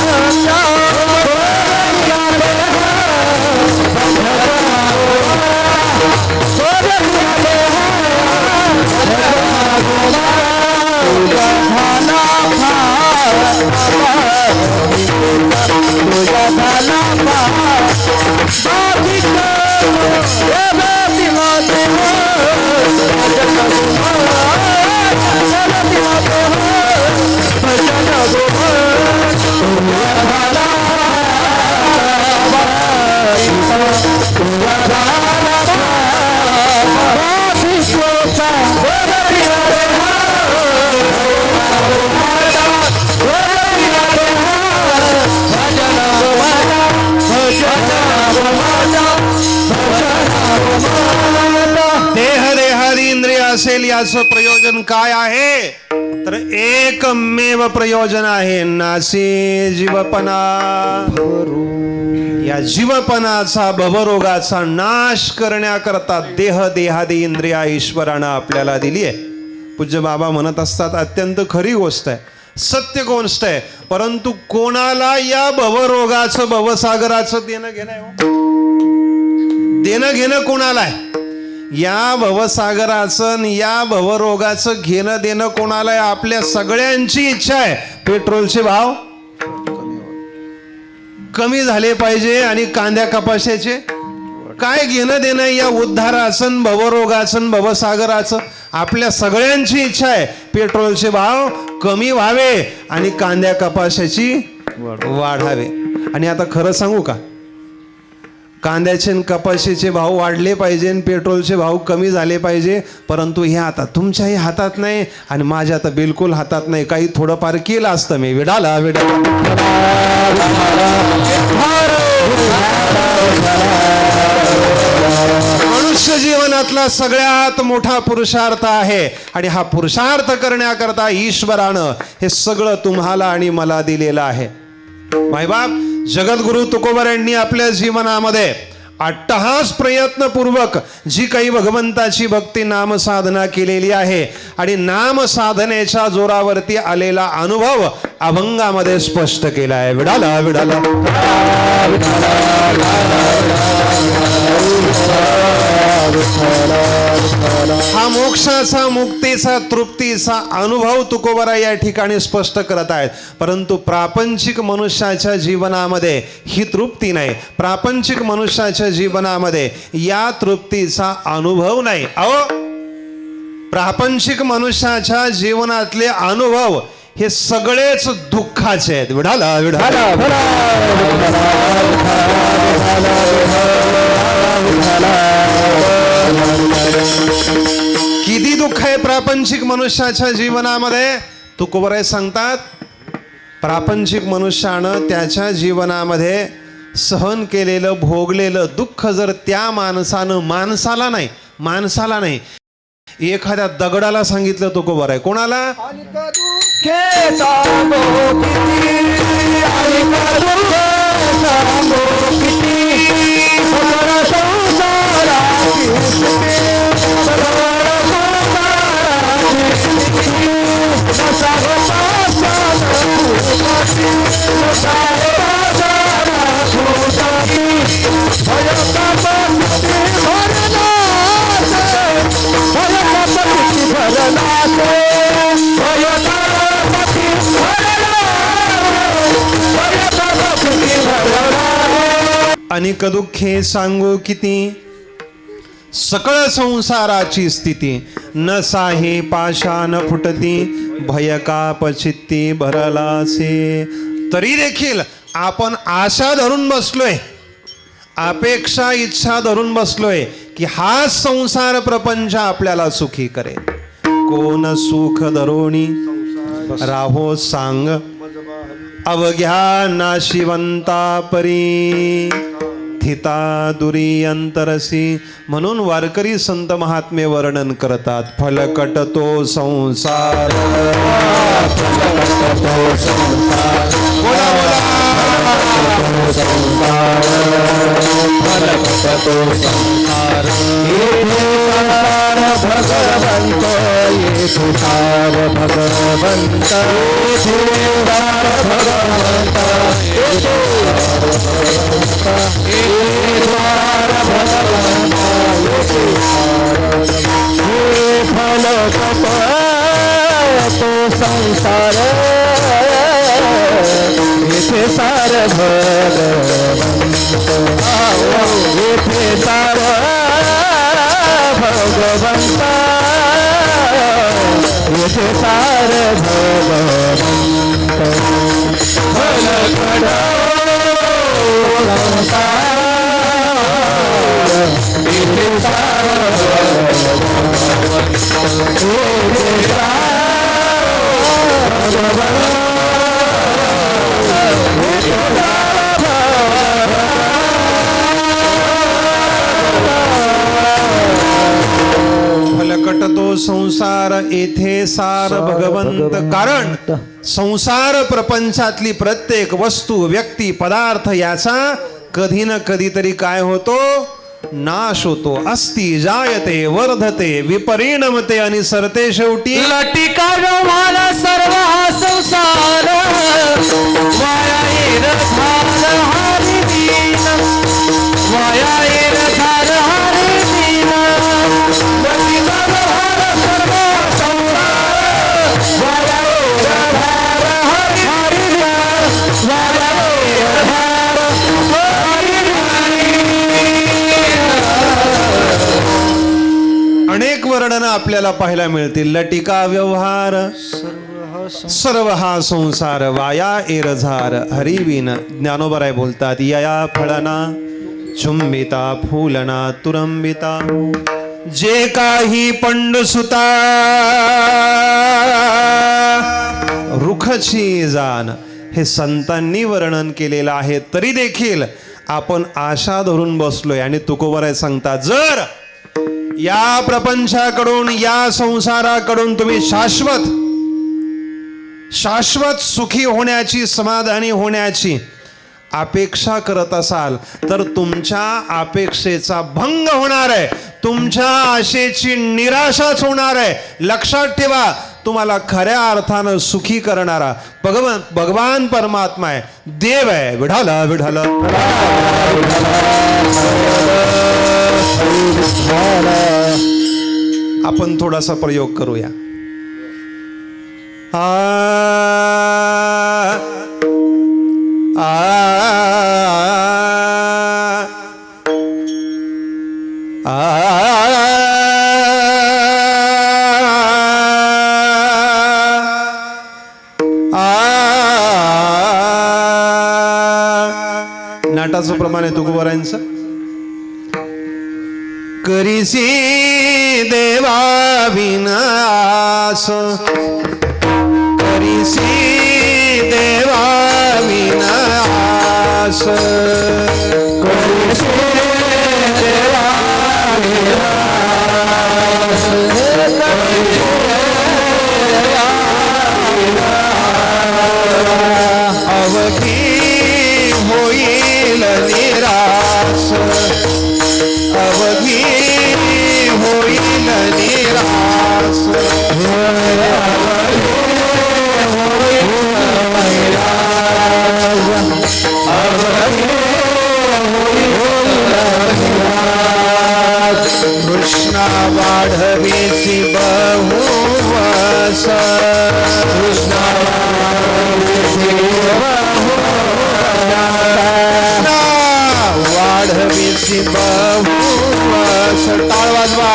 S1: असेल याचं प्रयोजन काय आहे तर तर एकमेव प्रयोजन आहे, नासे जीवपणा. या जीवपणाचा भवरोगाचा नाश करण्याकरता देहादी इंद्रिया ईश्वरानं आपल्याला दिली आहे. पूज्य बाबा म्हणत असतात, अत्यंत खरी गोष्ट आहे, सत्य गोष्ट आहे, परंतु कोणाला या भवरोगाचं भवसागराचं देणं घेणं आहे हो? देणं घेणं कोणाला आहे? या भवसागराचं या भवरोगाचं घेणं देणं कोणाला आहे? आपल्या सगळ्यांची इच्छा आहे पेट्रोलचे भाव कमी झाले पाहिजे आणि कांद्या कपाशाचे काय घेणं देणं या उद्धाराचं भवरोगाचं भवसागराचं? आपल्या सगळ्यांची इच्छा आहे पेट्रोलचे भाव कमी व्हावे आणि कांद्या कपाशाची वाढावे. आणि आता खरं सांगू का, कांद्याचे आणि कपाशीचे भाव वाढले पाहिजे आणि पेट्रोलचे भाव कमी झाले पाहिजे, परंतु हे आता तुमच्याही हातात नाही आणि माझ्या तर बिलकुल हातात नाही. काही थोडंफार केलं असतं मी. विडाला मनुष्य जीवनातला सगळ्यात मोठा पुरुषार्थ आहे आणि हा पुरुषार्थ करण्याकरता ईश्वरानं हे सगळं तुम्हाला आणि मला दिलेलं आहे. मायबाप जगद्गुरु तुकोबरायांनी आपल्या जीवनामध्ये अट्टहास प्रयत्नपूर्वक जी काही भगवंताची भक्ती नामसाधना केलेली आहे आणि नामसाधनेच्या जोरावरती आलेला अनुभव अभंगामध्ये स्पष्ट केला आहे. विडाला विडाला हा मोक्षाचा मुक्तीचा तृप्तीचा अनुभव तुकोबरा या ठिकाणी स्पष्ट करत आहेत. परंतु प्रापंचिक मनुष्याच्या जीवनामध्ये ही तृप्ती नाही, प्रापंचिक मनुष्याच्या जीवनामध्ये या तृप्तीचा अनुभव नाही. अहो, प्रापंचिक मनुष्याच्या जीवनातले अनुभव हे सगळेच दुःखाचे आहेत. विढाला विढाला किती दुःख आहे प्रापंचिक मनुष्याच्या जीवनामध्ये? तुकोबराय सांगतात, प्रापंचिक मनुष्यानं त्याच्या जीवनामध्ये सहन केलेलं भोगलेलं दुःख जर त्या माणसाला नाही एखाद्या दगडाला सांगितलं तुकोबराय, कोणाला? अनेक दुःखे सांगू किती, सकळ संसाराची स्थिती, न साहे पाषाण फुटती, भयकाप चित्ती भरलासे. तरी देखील आपण आशा धरून बसलोय, अपेक्षा इच्छा धरून बसलोय की हा संसार प्रपंच आपल्याला सुखी करेल. कोण सुख धरोणी राहो सांग, अवघ्या नाशिवंता परी, थिता दुरी अंतरसी. म्हणून वारकरी संत महात्मे वर्णन करतात, फलकट तो संसार,
S2: संसार इथे सार भगवंत, इथे सार भगवंत, इथे सार भगवंत. फलकट संसार इथे सार भगवंत, इथे सार
S1: फलकट तो संसार येथे सार भगवंत. कारण संसार प्रपंचातली प्रत्येक वस्तू व्यक्ती पदार्थ याचा कधी न कधीतरी काय होतो, नाश होतो. अस्ति जायते वर्धते विपरिणमते आणि सरते शेवटी.
S2: लटिका व्यवहार सर्व हा संसार वाया येर झाल हरी दीन, वाया येर झाल हरी दीन. लटिका व्यवहार सर्व हा संसार वाया येर झाल हरी दीन, वाया येर झाल हरी दीन.
S1: अनेक वर्णनं आपल्याला पाहायला मिळतील. लटिका व्यवहार सर्व हा संसार वाया एरझार हरिविन. ज्ञानोबराय बोलतात, यया फळना चुंबिता फुलना तुरंबिता. जे काही पंडसुता रुखची जाण, हे संतांनी वर्णन केलेलं आहे. तरी देखील आपण आशा धरून बसलोय. आणि तुकोबराय सांगतात, जर या प्रपंचाकडून या संसाराकडून तुम्ही शाश्वत सुखी होण्याची, समाधानी होण्याची अपेक्षा करत असाल तर तुमच्या अपेक्षेचा भंग होणार आहे. तुमच्या आशेची निराशाच होणार आहे. लक्षात ठेवा, तुम्हाला खऱ्या अर्थानं सुखी करणारा भगवान परमात्मा आहे, देव आहे. विठाला विठाला. आपण थोडासा प्रयोग करूया. आ आ नाटाचं प्रमाण आहे तुकोबरायांचं. करीसी देवा विनाश, करीसी देवा विनाश,
S2: करीसी देवा विनाश, करीसी देवा विनाश.
S1: अवघी होईल निराश, अवघी होईल निराश. कृष्णा वाढवीसी बहुवस, कृष्णा वाढवीसी बहुवस. टाळ वाजवा.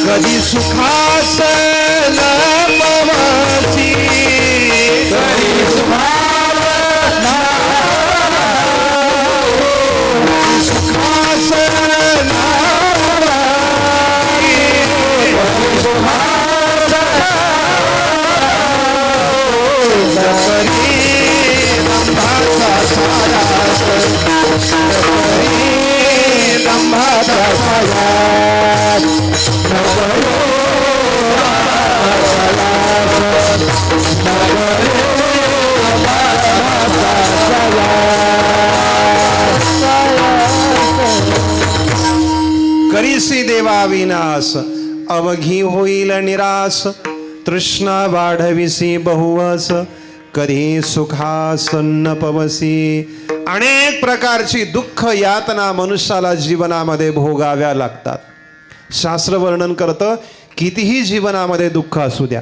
S1: कधी सुखास लपवसी, कधी सुखास करीसी देवा विनाश, अवघी होईल निराश. तृष्णा वाढविसी बहुवस, कधी सुखासन पवसी. अनेक प्रकारची दुःख यातना मनुष्याला जीवनामध्ये भोगाव्या लागतात. शास्त्र वर्णन करतं, कितीही जीवनामध्ये दुःख असू द्या,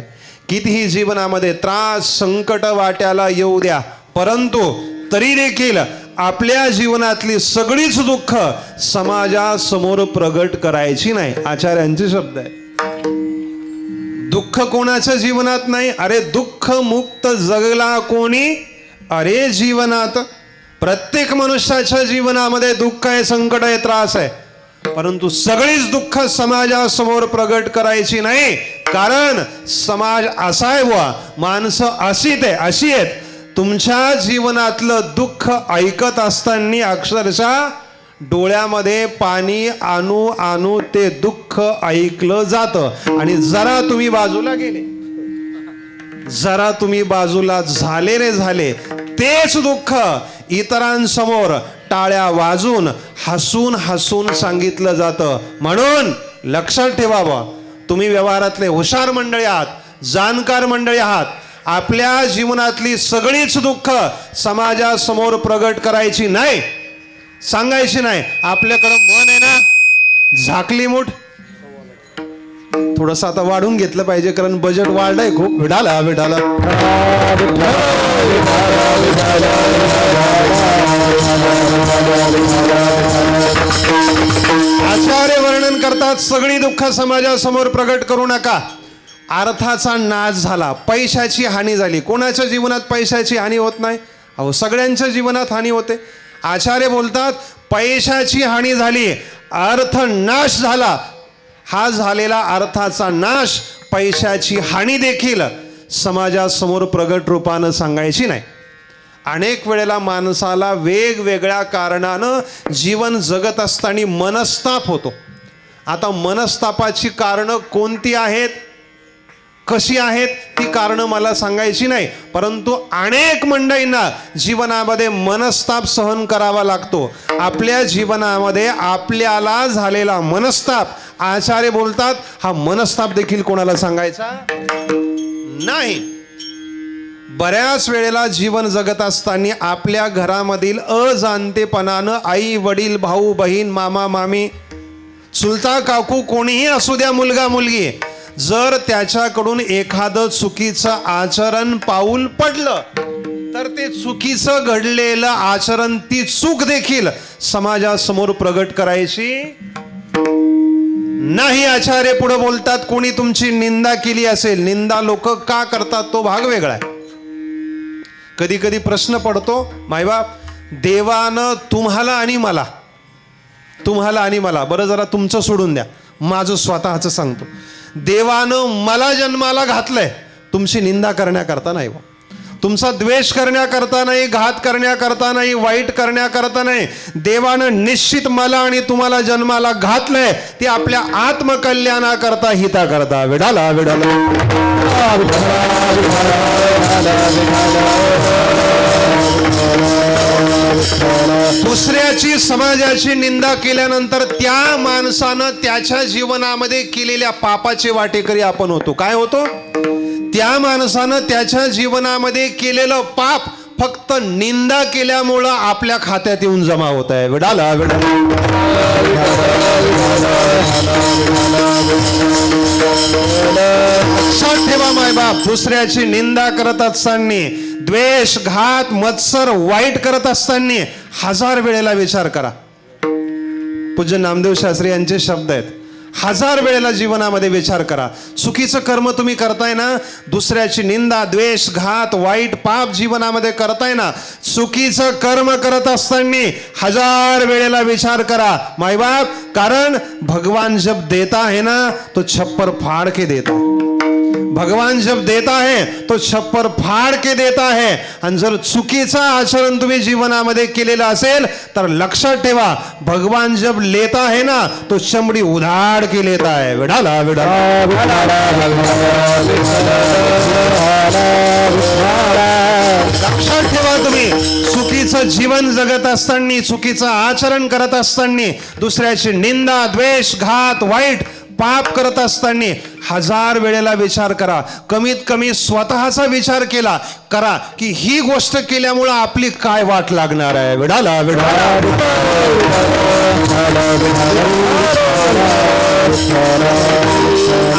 S1: कितीही जीवनामध्ये त्रास संकट वाट्याला येऊ द्या, परंतु तरी देखील आपल्या जीवनातली सगळीच दुःख समाजासमोर प्रगट करायची नाही. आचार्यांचे शब्द आहे. दुःख कोणाच्या जीवनात नाही. अरे दुःख मुक्त जगला कोणी, अरे जीवनात. प्रत्येक मनुष्याच्या जीवनामध्ये दुःख आहे, संकट आहे, त्रास आहे, परंतु सगळीच दुःख समाजासमोर प्रगट करायची नाही. कारण समाज असा आहे, वा माणसं अशी आहेत. तुमच्या जीवनातलं दुःख ऐकत असताना अक्षरशः डोळ्यामध्ये पाणी आणू आणू ते दुःख ऐकलं जातं आणि जरा तुम्ही बाजूला गेले, जरा तुम्ही बाजूला झाले रे झाले, तेच दुःख इतरांसमोर टाळ्या वाजून हसून हसून सांगितलं जातं. म्हणून लक्षात ठेवावं, तुम्ही व्यवहारातले हुशार मंडळी आहात, जाणकार मंडळी आहात. आपल्या जीवनातली सगळीच दुःख समाजासमोर प्रगट करायची नाही, सांगायची नाही. आपल्याकडं मन आहे ना, झाकली मूठ. थोडस आता वाढून घेतलं पाहिजे, कारण बजेट वाढलंय खूप. विडाला विडाला आचार्य वर्णन करतात, सगळी दुःख समाजासमोर प्रगट करू नका. अर्थाचा नाश झाला, पैशाची हानी झाली. कोणाच्या जीवनात पैशाची हानी होत नाही? अहो, सगळ्यांच्या जीवनात हानी होते. आचार्य बोलतात, पैशाची हानी झाली, अर्थ नाश झाला. हा झालेला अर्थाचा नाश, पैशाची हानी देखील समाजासमोर प्रगट रूपानं सांगायची नाही. अनेक वेळेला माणसाला वेगवेगळ्या कारणानं जीवन जगत असताना मनस्ताप होतो. आता मनस्तापाची कारणं कोणती आहेत, कशी आहेत, ती कारणं मला सांगायची नाही. परंतु अनेक मंडळींना जीवनामध्ये मनस्ताप सहन करावा लागतो. आपल्या जीवनामध्ये आपल्याला झालेला मनस्ताप, आचार्य बोलतात, हा मनस्ताप देखील कोणाला सांगायचा नाही. बऱ्याच वेळेला जीवन जगत असताना आपल्या घरामधील अजाणतेपणानं आई वडील भाऊ बहीण मामा मामी चुलता काकू कोणीही असू द्या, मुलगा मुलगी, जर त्याच्याकडून एखादं चुकीचं आचरण पाऊल पडलं तर ते चुकीचं घडलेलं आचरण, ती चूक देखील समाजासमोर प्रगट करायची नाही. आचार्य पुढे बोलतात, कोणी तुमची निंदा केली असेल, निंदा लोक का करतात तो भाग वेगळा आहे. कधी कधी प्रश्न पडतो, मायबाप, देवानं तुम्हाला आणि मला, बरं जरा तुमचं सोडून द्या, माझं स्वतःचं सांगतो. देवानं मला जन्माला घातलंय तुमची निंदा करण्याकरता नाही, तुमचा द्वेष करण्याकरता नाही, घात करण्याकरता नाही, वाईट करण्याकरता नाही. देवानं निश्चित मला आणि तुम्हाला जन्माला घातलंय ते आपल्या आत्मकल्याणाकरता, हिताकरता. विडाला विडाला दुसऱ्याची समाजाची निंदा केल्यानंतर त्या माणसानं त्याच्या जीवनामध्ये केलेल्या पापाचे वाटेकरी आपण होतो. काय होतो? त्या माणसानं त्याच्या जीवनामध्ये केलेलं पाप फक्त निंदा केल्यामुळं आपल्या खात्यात येऊन जमा होत आहे. विडाला विडाला लक्षात ठेवा मायबाप, दुसऱ्याची निंदा करत असताना, द्वेष घात मत्सर वाईट करत असताना 1000 वेळेला विचार करा. पूज्य नामदेव शास्त्री यांचे शब्द आहेत. 1000 वेळेला जीवनामध्ये विचार करा. चुकीचं कर्म तुम्ही करताय ना, दुसऱ्याची निंदा द्वेष घात वाईट पाप जीवनामध्ये करताय ना, चुकीचं कर्म करत असताना 1000 वेळेला विचार करा मायबाप. कारण भगवान जब देता है ना तो छप्पर फाड़ के देता, भगवान जब देता है तो छप्पर फाड़ के देता है. आणि जर चुकीचं आचरण तुम्ही जीवनामध्ये केलेलं असेल तर लक्षात ठेवा, भगवान जब लेता है ना तो चमड़ी उधाड़ के लेता है. विडाला विडाला लक्षात ठेवा, तुम्ही चुकीचं जीवन जगत असताना, चुकीचं आचरण करत असताना, दुसऱ्याची निंदा द्वेष घात वाईट पाप करत असताना 1000 वेळेला विचार करा. कमीत कमी स्वतःचा विचार केला करा की ही गोष्ट केल्यामुळं आपली काय वाट लागणार आहे. विडाला विडाला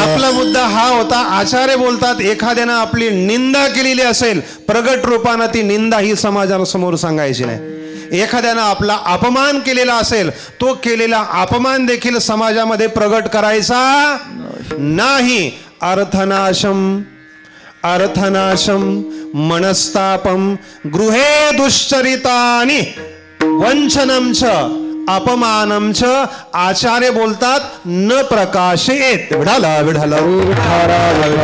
S1: आपला मुद्दा हा होता. आचार्य बोलतात, एखाद्यानं आपली निंदा केलेली असेल प्रगट रूपानं, ती निंदा ही समाजासमोर सांगायची नाही. एखाद्यानं आपला अपमान केलेला असेल, तो केलेला अपमान देखील समाजामध्ये प्रगट करायचा नाही. अर्थनाशम मनस्तापम गृहे दुश्चरितानि वंचनम च अपमानम च आचार्य बोलतात न प्रकाशेत. विढाला विढाला.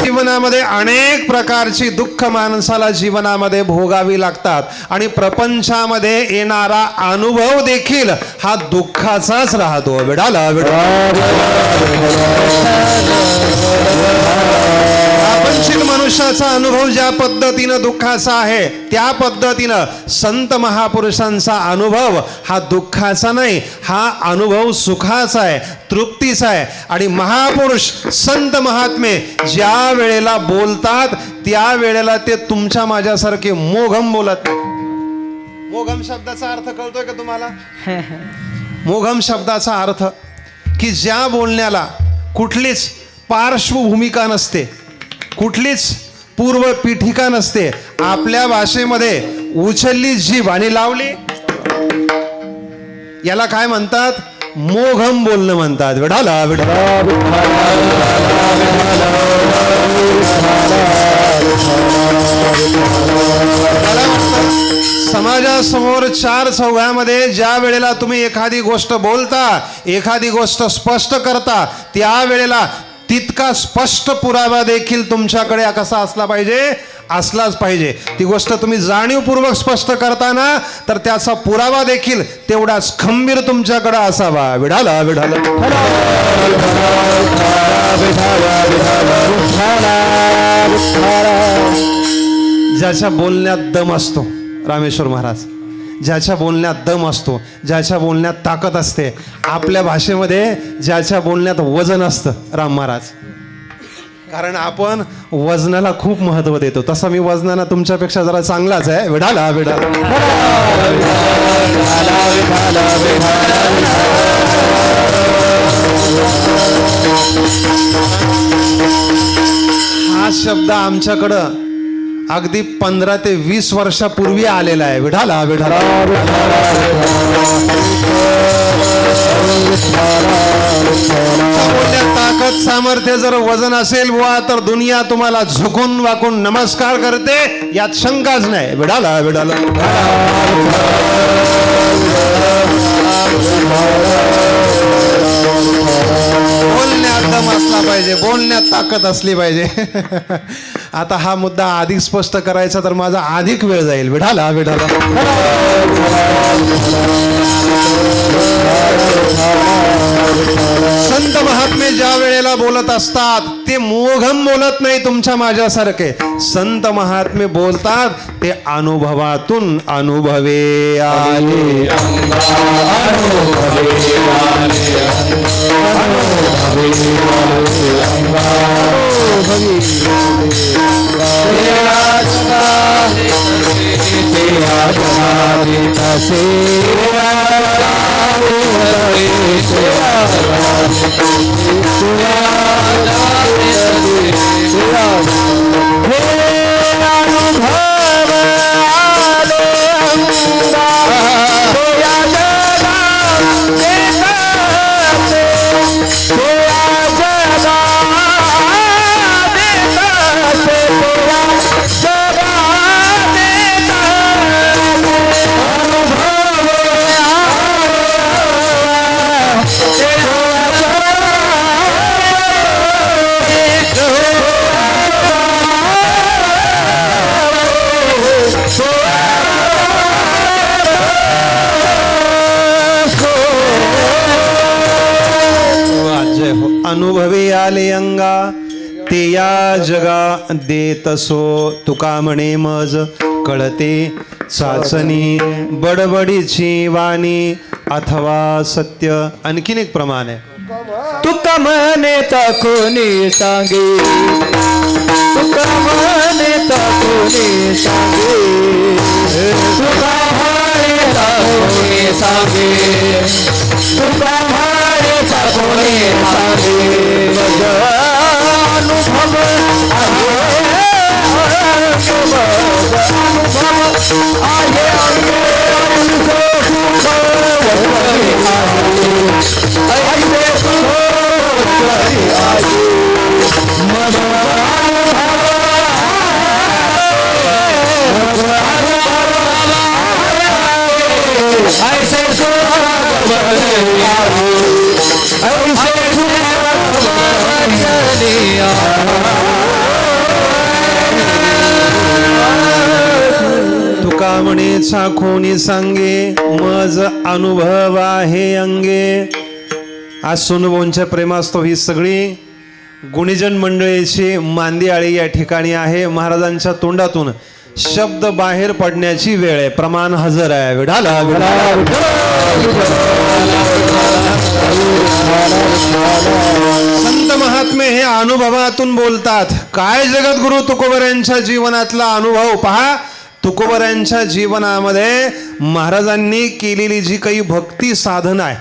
S1: जीवनामध्ये अनेक प्रकारची दुःख माणसाला जीवनामध्ये भोगावी लागतात आणि प्रपंचामध्ये येणारा अनुभव देखील हा दुःखाचाच राहतो. विढाला विढाला. प्रापंचिक मनुष्याचा अनुभव ज्या पद्धतीनं दुःखाचा आहे त्या पद्धतीनं संत महापुरुषांचा अनुभव हा दुःखाचा नाही, हा अनुभव सुखाचा आहे, तृप्तीचा आहे. आणि महापुरुष संत महात्मे ज्या वेळेला बोलतात त्या वेळेला ते तुमच्या माझ्यासारखे मोघम बोलत नाही. मोघम शब्दाचा अर्थ कळतोय का तुम्हाला? मोघम शब्दाचा अर्थ की ज्या बोलण्याला कुठलीच पार्श्वभूमिका नसते, कुठलीच पूर्व पीठिका नसते, आपल्या भाषेमध्ये उचलली जीभ आणि लावली, याला काय म्हणतात? मोघम बोलणं म्हणतात. विढाला विढाला. समाजासमोर चार चौघामध्ये ज्या वेळेला तुम्ही एखादी गोष्ट बोलता, एखादी गोष्ट स्पष्ट करता, त्या वेळेला तितका स्पष्ट पुरावा देखील तुमच्याकडे कसा असला पाहिजे? असलाच पाहिजे. ती गोष्ट तुम्ही जाणीवपूर्वक स्पष्ट करताना तर त्याचा पुरावा देखील तेवढाच खंबीर तुमच्याकडे असावा. विढाला विढाला. ज्याच्या बोलण्यात दम असतो, रामेश्वर महाराज, ज्याच्या बोलण्यात दम असतो, ज्याच्या बोलण्यात ताकद असते, आपल्या भाषेमध्ये ज्याच्या बोलण्यात वजन असतं, राम महाराज. कारण आपण वजनाला खूप महत्व देतो. तसं मी वजनाला तुमच्यापेक्षा जरा चांगलाच आहे. विढाला विढाला. हा शब्द आमच्याकडं अगदी 15 ते 20 वर्षापूर्वी आलेला आहे. विढाला विढाला. बोलण्यात ताकद, सामर्थ्य जर वजन असेल बुवा तर दुनिया तुम्हाला झुकून वाकून नमस्कार करते, यात शंकाच नाही. विढाला विढाला. बोलण्यात दम असला पाहिजे, बोलण्यात ताकद असली पाहिजे. आता हा मुद्दा अधिक स्पष्ट करायचा तर माझा अधिक वेळ जाईल. विढाला विढाला. संत महात्मे ज्या वेळेला बोलत असतात ते मोघम बोलत नाही तुमच्या माझ्यासारखे. संत महात्मे बोलतात ते अनुभवातून अनुभवे आले. अनुभवे आले अंगा ते या जगा देतसो. तुका म्हणे मज कळते चाचणी बडबडीची वाणी अथवा सत्य. आणखीन एक प्रमाण आहे.
S2: तुका म्हणेचा कोणी सांगे, तुका म्हणेचा कोणी सांगे, तुका म्हणेचा कोणी सांगे, तुका म्हणेचा कोणी सांगे. अनुभव
S1: तुका म्हणेचा कोणी सांगे मज अनुभव आहे अंगे. आज सोनूभाऊंच्या प्रेमास्तव ही सगळी गुणीजन मंडळीची मांदी आळी या ठिकाणी आहे. महाराजांच्या तोंडातून शब्द बाहेर पडण्याची वेळ आहे. प्रमाण हजर आहे. विढाला संत महात्मे हे अनुभवातून बोलतात. काय जगद्गुरु तुकोबऱ्यांच्या जीवनातला अनुभव पहा. तुकोबऱ्यांच्या जीवनामध्ये महाराजांनी केलेली जी काही भक्ती साधना आहे,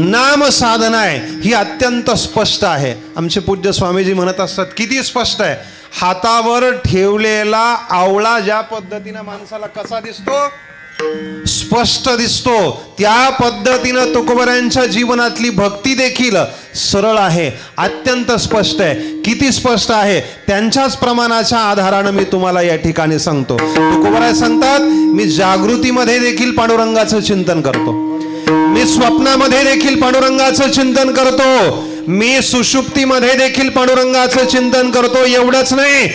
S1: नाम साधना आहे, ही अत्यंत स्पष्ट आहे. आमचे पूज्य स्वामीजी म्हणत असतात किती स्पष्ट आहे. हातावर ठेवलेला आवळा ज्या पद्धतीनं माणसाला कसा दिसतो, स्पष्ट दिसतो, त्या पद्धतीनं तुकोबऱ्यांच्या जीवनातली भक्ती देखील सरळ आहे, अत्यंत स्पष्ट आहे. किती स्पष्ट आहे त्यांच्याच प्रमाणाच्या आधारानं मी तुम्हाला या ठिकाणी सांगतो. तुकोबराय सांगतात, मी जागृतीमध्ये देखील पांडुरंगाचं चिंतन करतो, मी स्वप्नामध्ये देखील पांडुरंगाचं चिंतन करतो, मी सुषुप्तीमध्ये देखील पांडुरंगाचं चिंतन करतो. एवढंच नाही,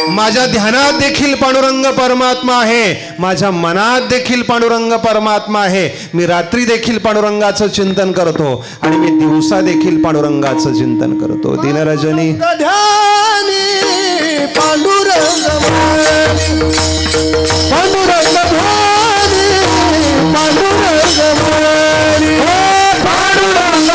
S1: माझ्या ध्यानात देखील पांडुरंग परमात्मा आहे, माझ्या मनात देखील पांडुरंग परमात्मा आहे. मी रात्री देखील पांडुरंगाचं चिंतन करतो आणि मी दिवसा देखील पांडुरंगाचं चिंतन करतो. दिनरजनी
S2: ध्यानी पांडुरंग पांडुरंग ध्यानी पांडुरंग पांडुरंग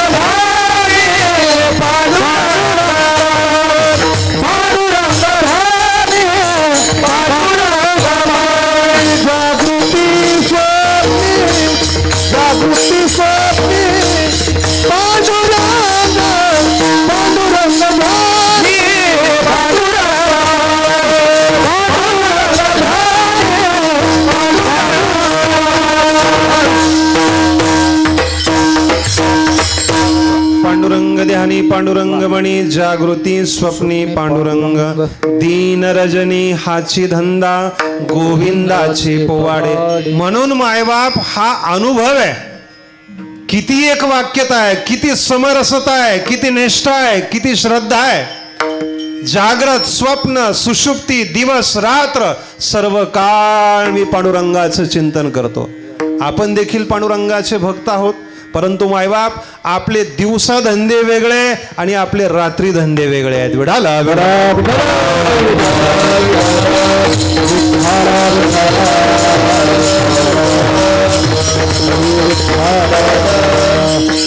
S1: पांडुरंग ध्यानी पांडुरंग मणी जागृती स्वप्नी पांडुरंग. दीन रजनी हाची धंदा गोविंदाचे पोवाडे. म्हणून मायबाप हा अनुभव आहे. किती एक वाक्यता आहे, किती समरसता आहे, किती निष्ठा आहे, किती श्रद्धा आहे. जागृत स्वप्न सुषुप्ती दिवस रात्र सर्व काळ मी पांडुरंगाचं चिंतन करतो. आपण देखील पांडुरंगाचे भक्त आहोत. परंतु मायबाप आपले दिवसा धंदे वेगळे आणि आपले रात्री धंदे वेगळे आहेत. विढाला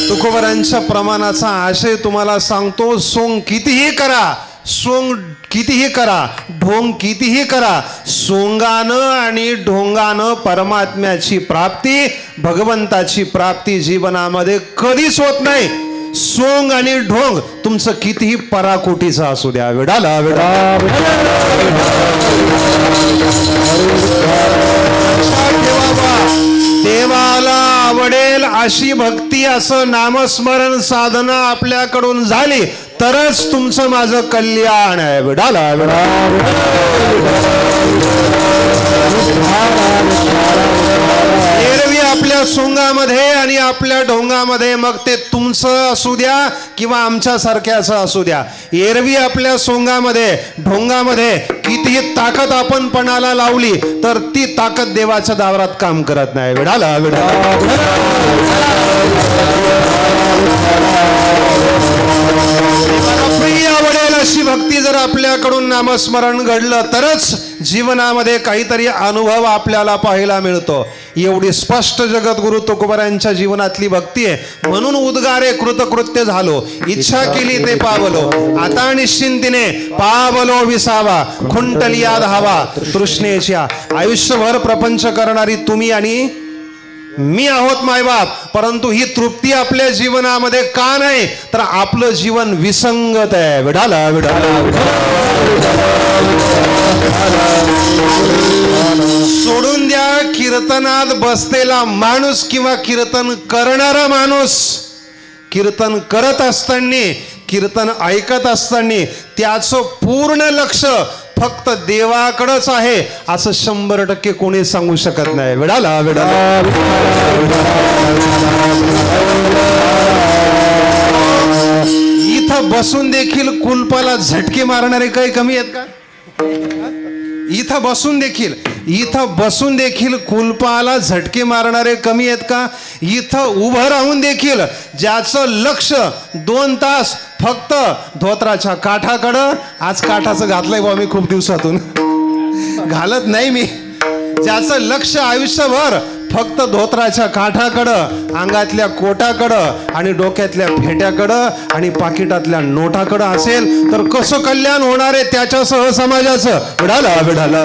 S1: तुकोबरांच्या प्रमाणाचा आशय तुम्हाला सांगतो. सोंग कितीही करा, सोंग कितीही करा, ढोंग कितीही करा, सोंगानं आणि ढोंगानं परमात्म्याची प्राप्ती, भगवंताची प्राप्ती जीवनामध्ये कधीच होत नाही. सोंग आणि ढोंग तुमचं कितीही पराकोटीचं असू द्या. विडाला देवाला आवडेल अशी भक्ती, असं नामस्मरण साधना आपल्याकडून झाली तरच तुमचं माझं कल्याण आहे. विडाला एरवी आपल्या सोंगामध्ये आणि आपल्या ढोंगामध्ये, मग ते तुमचं असू द्या किंवा आमच्या सारख्याचं असू द्या, एरवी आपल्या सोंगामध्ये ढोंगामध्ये कितीही ताकद आपण पणाला लावली तर ती ताकद देवाच्या दारात काम करत नाही. विडाला प्रिय आवडेल अशी भक्ती जर आपल्याकडून नामस्मरण घडलं तरच जीवनामध्ये काहीतरी अनुभव आपल्याला पाहायला मिळतो. एवढी स्पष्ट जगद्गुरु तुकोबरांच्या जीवनातली भक्ती आहे. म्हणून उद्गारे कृतकृत्य झालो, इच्छा केली ते पावलो, आता निश्चिंतीने पावलो विसावा, खुंटलिया धावा तृष्णेच्या. आयुष्यभर प्रपंच करणारी तुम्ही आणि मी आहोत मायबाप. परंतु ही तृप्ती आपल्या जीवनामध्ये का नाही, तर आपलं जीवन विसंगत आहे. विढाला सोडून द्या कीर्तनात बसलेला माणूस किंवा कीर्तन करणारा माणूस. कीर्तन करत असताना, कीर्तन ऐकत असताना त्याचं पूर्ण लक्ष फक्त देवाकडंच आहे असं 100% कोणी सांगू शकत नाही. विडाला इथं बसून देखील कुलपाला झटके मारणारे काही कमी आहेत का? इथं बसून देखील कुलपाला झटके मारणारे कमी आहेत का? इथं उभं राहून देखील ज्याचं लक्ष 2 तास फक्त धोत्राच्या काठाकडं, आज काठाचं घातलंय बा मी खूप दिवसातून, घालत नाही मी, ज्याचं लक्ष आयुष्यभर फक्त धोत्राच्या काठाकडं, अंगातल्या कोटाकडं आणि डोक्यातल्या फेट्याकडं आणि पाकिटातल्या नोटाकडं असेल तर कसं कल्याण होणार आहे त्याच्यासह समाजाचं? विढाला विढाला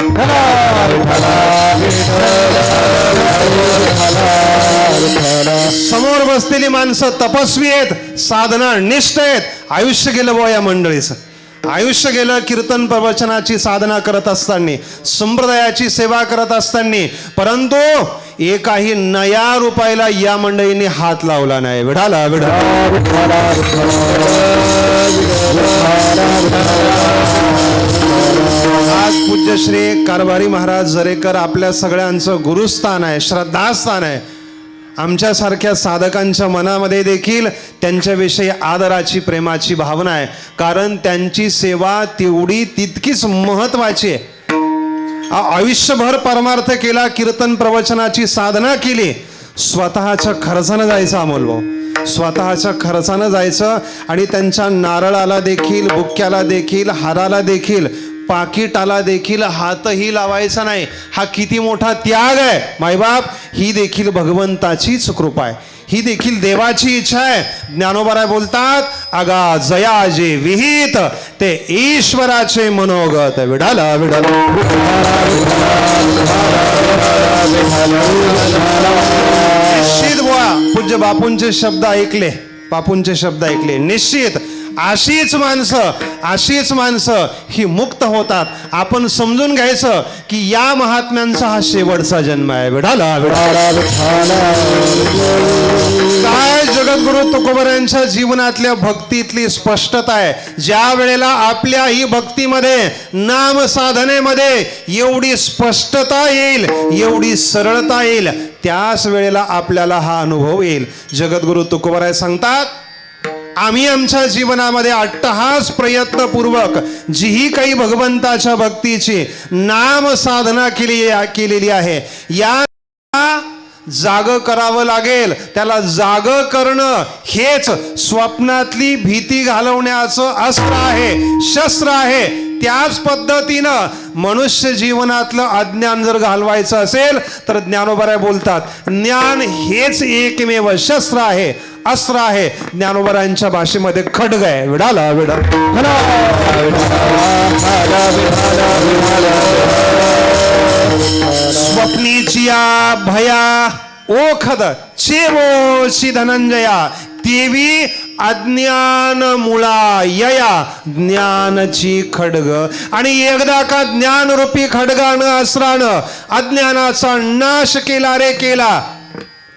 S1: समोर बसलेली माणसं तपस्वी आहेत, साधना निष्ठ आहेत. आयुष्य गेलं बुवा या मंडळीचं, आयुष्य गेलं कीर्तन प्रवचनाची साधना करत असताना, संप्रदायाची सेवा करत असताना, परंतु एकाही नया रुपयाला या मंडळींनी हात लावला नाही. विढाला विढाला आज पूज्य श्री कारभारी महाराज जरेकर आपल्या सगळ्यांचं गुरुस्थान आहे, श्रद्धास्थान आहे. आमच्यासारख्या साधकांच्या मनामध्ये देखील त्यांच्याविषयी आदराची, प्रेमाची भावना आहे, कारण त्यांची सेवा तितकीच महत्वाची आहे. आयुष्यभर परमार्थ केला, कीर्तन प्रवचनाची साधना केली, स्वतःच्या खर्चानं जायचं अमोल भाऊ, स्वतःच्या खर्चानं जायचं आणि त्यांच्या नारळाला देखील, बुक्क्याला देखील, हाराला देखील, पाकिटाला देखील हातही लावायचा नाही. हा किती मोठा त्याग आहे मायबाप. ही देखील भगवंताचीच कृपा आहे, ही देखील देवाची इच्छा आहे. ज्ञानोबराय बोलतात, अगा जया जे विहित ते ईश्वराचे मनोगत. विढाला विढाला निश्चित बुवा, पूज्य बापूंचे शब्द ऐकले, बापूंचे शब्द ऐकले, निश्चित अशीच माणसं ही मुक्त होतात. आपण समजून घ्यायचं की या महात्म्यांचा हा शेवटचा जन्म आहे. विढाला काय जगद्गुरु तुकोबरायांच्या जीवनातल्या भक्तीतली स्पष्टता आहे. ज्या वेळेला आपल्या ही भक्तीमध्ये, नाम साधनेमध्ये एवढी स्पष्टता येईल, एवढी सरळता येईल, त्याच वेळेला आपल्याला हा अनुभव येईल. जगद्गुरु तुकोबराय सांगतात, आम्ही आमच्या जीवनामध्ये अट्टहास प्रयत्नपूर्वक जीही काही भगवंताच्या भक्तीची नाम साधना केलेली आहे, या जाग करावं लागेल. त्याला जाग करणं हेच स्वप्नातली भीती घालवण्याचं अस्त्र आहे, शस्त्र आहे. त्याच पद्धतीनं मनुष्य जीवनातलं अज्ञान जर घालवायचं असेल तर ज्ञानोबराय बोलतात, ज्ञान हेच एकमेव शस्त्र आहे, अस्त्र आहे. ज्ञानोबरायांच्या भाषेमध्ये खड्ग आहे. विढाला विढा स्वप्नीचिया भया ओखद चेवोशी धनंजया देवी अज्ञान मुळा यया ज्ञानची खड्ग. आणि एकदा का ज्ञानरूपी खड्गानं, अस्त्रानं अज्ञानाचा नाश केला रे केला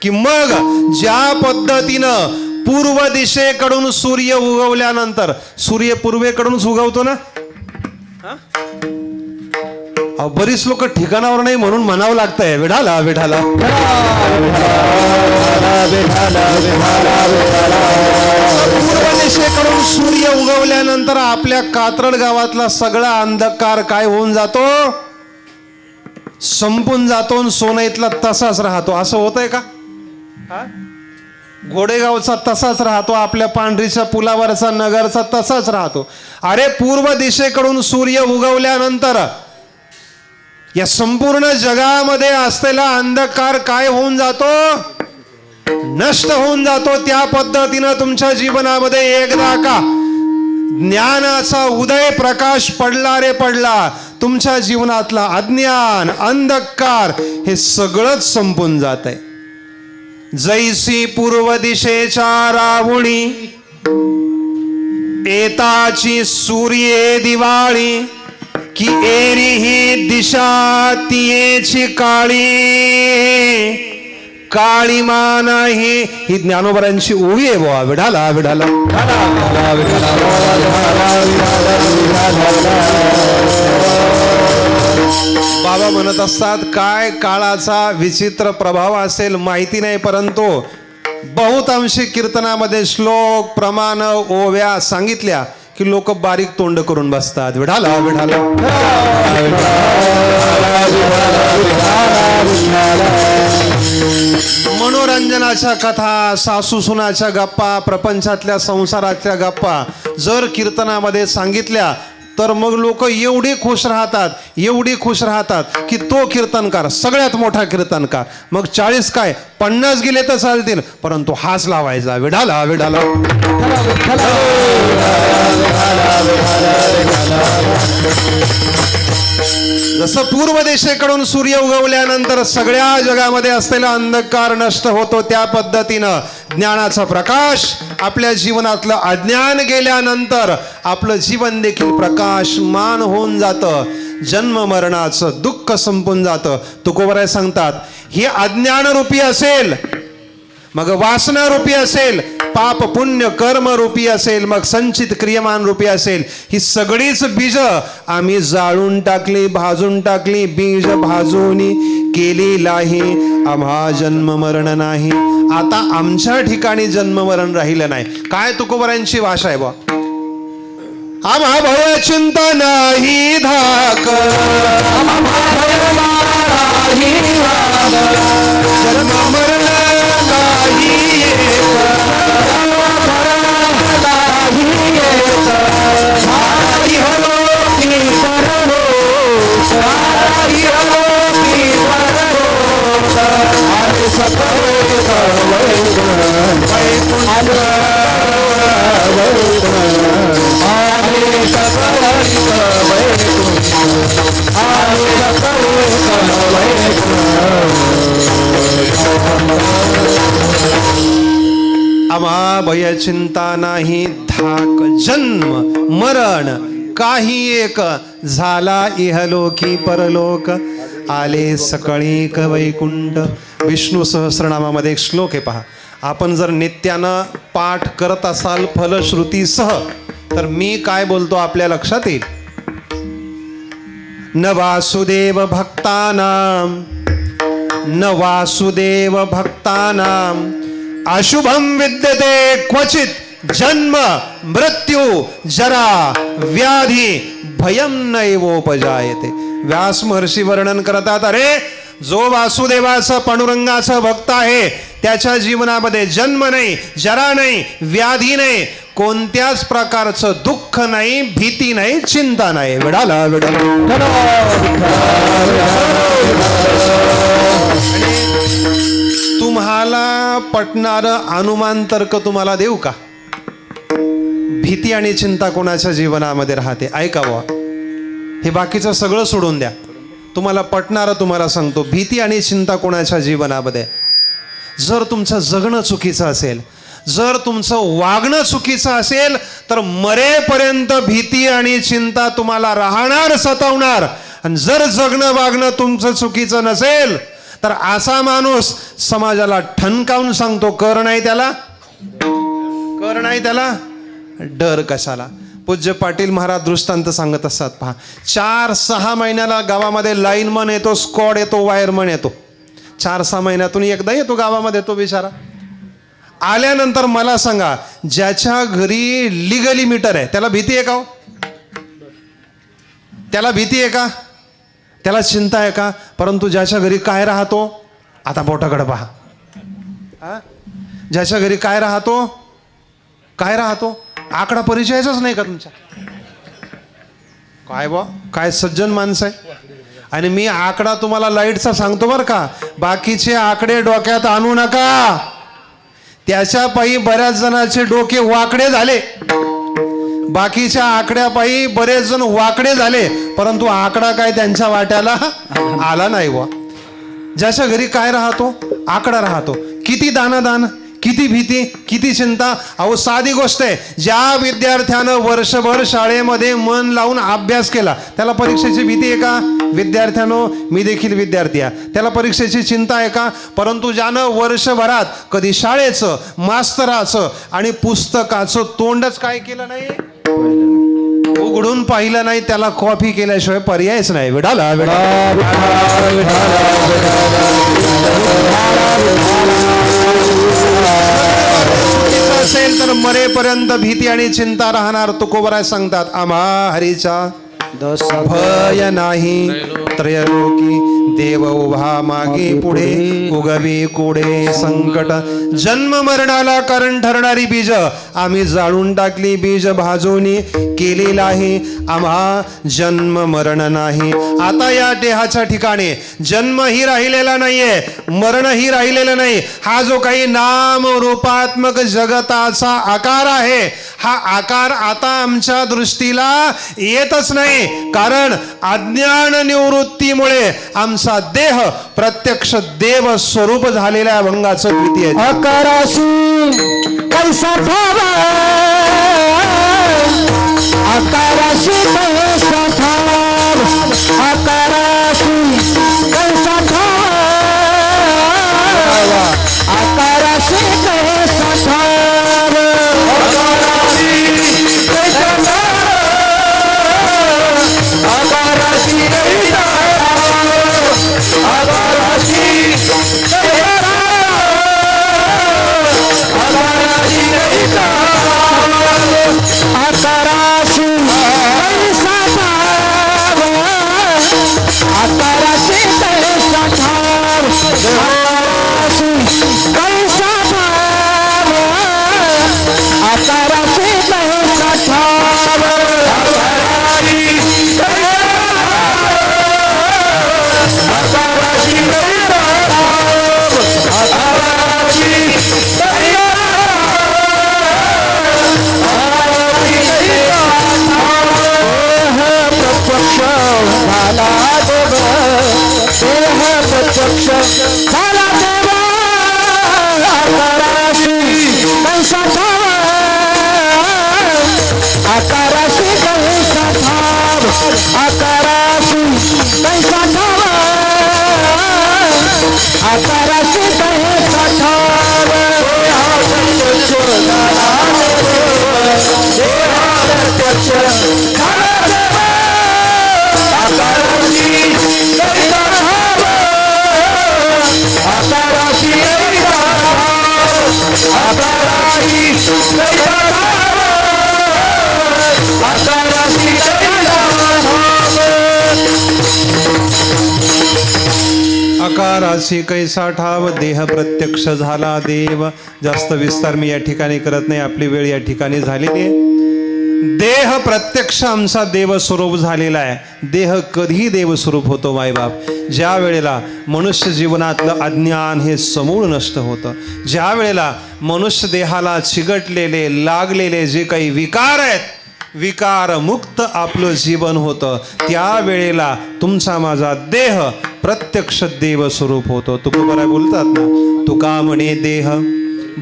S1: की मग ज्या पद्धतीनं पूर्व दिशेकडून सूर्य उगवल्यानंतर, सूर्य पूर्वेकडूनच उगवतो ना, बरीच लोक ठिकाणावर नाही म्हणून म्हणावं लागतंय. विढाला विढाला पूर्व दिशेकडून सूर्य उगवल्यानंतर आपल्या कात्रड गावातला सगळा अंधकार काय होऊन जातो, संपून जातो, सोनईतला तसाच राहतो. असं होतंय का? घोडेगावचा तसाच राहतो, आपल्या पांढरीच्या पुलावरचा नगरचा तसाच राहतो. अरे पूर्व दिशेकडून सूर्य उगवल्यानंतर या संपूर्ण जगामध्ये असलेला अंधकार काय होऊन जातो, नष्ट होऊन जातो. त्या पद्धतीनं तुमच्या जीवनामध्ये एकदा का ज्ञानाचा उदय प्रकाश पडला रे पडला, तुमच्या जीवनातला अज्ञान, अंधकार हे सगळंच संपून जात आहे. जैसी पूर्व दिशेच्या रावणी येताची सूर्ये दिवाळी, की एरी ही दिशा तियेची काळी, काळी मान ही ज्ञानोबरांची ओवी आहे बुवा. विढाला विढाला बाबा म्हणत असतात, काय काळाचा विचित्र प्रभाव असेल माहिती नाही, परंतु बहुतांशी कीर्तनामध्ये श्लोक, प्रमाण, ओव्या सांगितल्या की लोक बारीक तोंड करून बसतात. विढाला विढाला मनोरंजनाच्या कथा, सासू सुनाच्या गप्पा, प्रपंचातल्या संसारातल्या गप्पा जर कीर्तनामध्ये सांगितल्या तर मग लोक एवढी खुश राहतात की तो कीर्तनकार सगळ्यात मोठा कीर्तनकार. मग 40 काय 50 गेले तर चालतील, परंतु हाच लावायचा विडाला विडाला. जसं पूर्व दिशेकडून सूर्य उगवल्यानंतर सगळ्या जगामध्ये असलेला अंधकार नष्ट होतो, त्या पद्धतीनं ज्ञानाचा प्रकाश आपल्या जीवनातलं अज्ञान गेल्यानंतर आपलं जीवन देखील प्रकाशमान होऊन जातं. जन्म मरणाचं दुःख संपून जातं. तुकोबराय सांगतात, ही अज्ञान रूपी असेल, मग वासना रूपी असेल, पाप पुण्य कर्म रूपी असेल, मग संचित क्रियमान रूपी असेल, ही सगळीच बीज आम्ही जाळून टाकली, भाजून टाकली. बीज भाजून केलेलाही आम्हा जन्म मरण नाही. आता आमच्या ठिकाणी जन्म मरण राहिलं नाही. काय तुकोबरायांची भाषा आहे बा. आम्हा भय चिंता नाही धाक, जन्म मरण नाही आम्हा भय चिंता नाही धाक, जन्म मरण काही एक, झाला इहलोकी परलोक, आले सकाळी क वैकुंठ. विष्णू सहस्रनामामध्ये एक श्लोक आहे पहा. आपण जर नित्यानं पाठ करत असाल फलश्रुतीसह तर मी काय बोलतो आपल्या लक्षात येईल. न वासुदेव भक्तानां, न वासुदेव भक्तानां अशुभम विद्यते क्वचित, जन्म मृत्यू जरा व्याधी भयम नैवोपजायते. व्यास महर्षी वर्णन करतात, अरे जो वासुदेवाचा पांडुरंगाचा भक्त आहे त्याच्या जीवनामध्ये जन्म नाही, जरा नाही, व्याधी नाही, कोणत्याच प्रकारचं दुःख नाही, भीती नाही, चिंता नाही. विडाला विडाला. तुम्हाला पटणारं अनुमान तर्क तुम्हाला देऊ का? भीती आणि चिंता कोणाच्या जीवनामध्ये राहते? ऐका बुवा, हे बाकीचं सगळं सोडून द्या. तुम्हाला पटणारं तुम्हाला सांगतो. भीती आणि चिंता कोणाच्या जीवनामध्ये? जर तुमचं जगणं चुकीचं असेल, जर तुमचं वागणं चुकीचं असेल तर मरेपर्यंत भीती आणि चिंता तुम्हाला राहणार, सतावणार. आणि जर जगणं वागणं तुमचं चुकीचं नसेल तर असा माणूस समाजाला ठणकावून सांगतो, कर नाही त्याला, कर नाही त्याला, डर कशाला. पूज्य पाटील महाराज दृष्टांत सांगत असतात पहा. 4-6 महिन्याला गावामध्ये लाईनमन येतो, स्क्वॉड येतो, वायरमन येतो. 4-6 महिन्यातून एकदा येतो गावामध्ये तो बिचारा. आल्यानंतर मला सांगा, ज्याच्या घरी लिगली मीटर आहे त्याला भीती आहे का हो? त्याला भीती आहे का? त्याला चिंता आहे का? परंतु ज्याच्या घरी काय राहतो, आता बोटाकडे पहा, ज्याच्या घरी काय राहतो, काय राहतो, आकडा परिचयाचाच नाही का तुमच्या? काय बा, काय सज्जन माणसं आहे. आणि मी आकडा तुम्हाला लाईटचा सांगतो बरं का, बाकीचे आकडे डोक्यात आणू नका. त्याच्यापायी बऱ्याच जणांचे डोके वाकडे झाले, बाकीच्या आकड्यापायी बरेच जण वाकडे झाले, परंतु आकडा काय त्यांच्या वाट्याला आला नाही वा. ज्याच्या घरी काय राहतो, आकडा राहतो. किती दानदान, किती भीती, किती चिंता. अहो साधी गोष्ट आहे, ज्या विद्यार्थ्यानं वर्षभर शाळेमध्ये मन लावून अभ्यास केला त्याला परीक्षेची भीती आहे का? विद्यार्थ्यानो, मी देखील विद्यार्थी आहे, त्याला परीक्षेची चिंता आहे का? परंतु ज्यानं वर्षभरात कधी शाळेचं, मास्तराचं आणि पुस्तकाचं तोंडच काय केलं नाही, उघडून पाहिलं नाही, त्याला कॉपी केल्याशिवाय पर्यायच नाही. विडाला असेल तर मरेपर्यंत भीती आणि चिंता राहणार. तुकोबराय सांगतात, आम्हा हरीचा भय नाही त्रयलोकी देव उभा मागे पुढे उगवे कोडे संकट. जन्म मरणाला कारण ठरणारी बीज आम्ही जाळून टाकली, बीज भाजवणी केलेला आहे, आम्हा जन्म मरण नाही. आता या देहाच्या ठिकाणी जन्मही राहिलेला नाहीये, मरणही राहिलेलं नाही. हा जो काही नाम रूपात्मक जगताचा आकार आहे, हा आकार आता आमच्या दृष्टीला येतच नाही, कारण अज्ञान निवृत्तीमुळे आमचा देह प्रत्यक्ष देव स्वरूप झालेल्या अभंगाचं द्वितीय.
S2: आकाराशी कैसा ठावा, आकाराशी कैसा ठावा, आकाराशी कैसा ठावा, आकाराशी कैसा ठावा, आकाराशी कैसा ठावा, आकाराशी कैसा ठावा, आकाराशी
S1: आकाराशी कैसा ठाव, देह प्रत्यक्ष झाला देव. जास्त विस्तार मी या ठिकाणी करत नाही, आपली वेळ या ठिकाणी झालेली आहे. देह प्रत्यक्ष आमचा देव स्वरूप झालेला आहे. देह कधी देव स्वरूप होतो मायबाप? ज्या वेळेला मनुष्य जीवनातलं अज्ञान हे समूळ नष्ट होतं, ज्या वेळेला मनुष्य देहाला चिकटलेले लागलेले जे काही विकार आहेत, विकार मुक्त आपलं जीवन होतं, त्यावेळेला तुमचा माझा देह प्रत्यक्ष देव स्वरूप होतो. तुकोबराय बोलतात ना, तुका म्हणे देह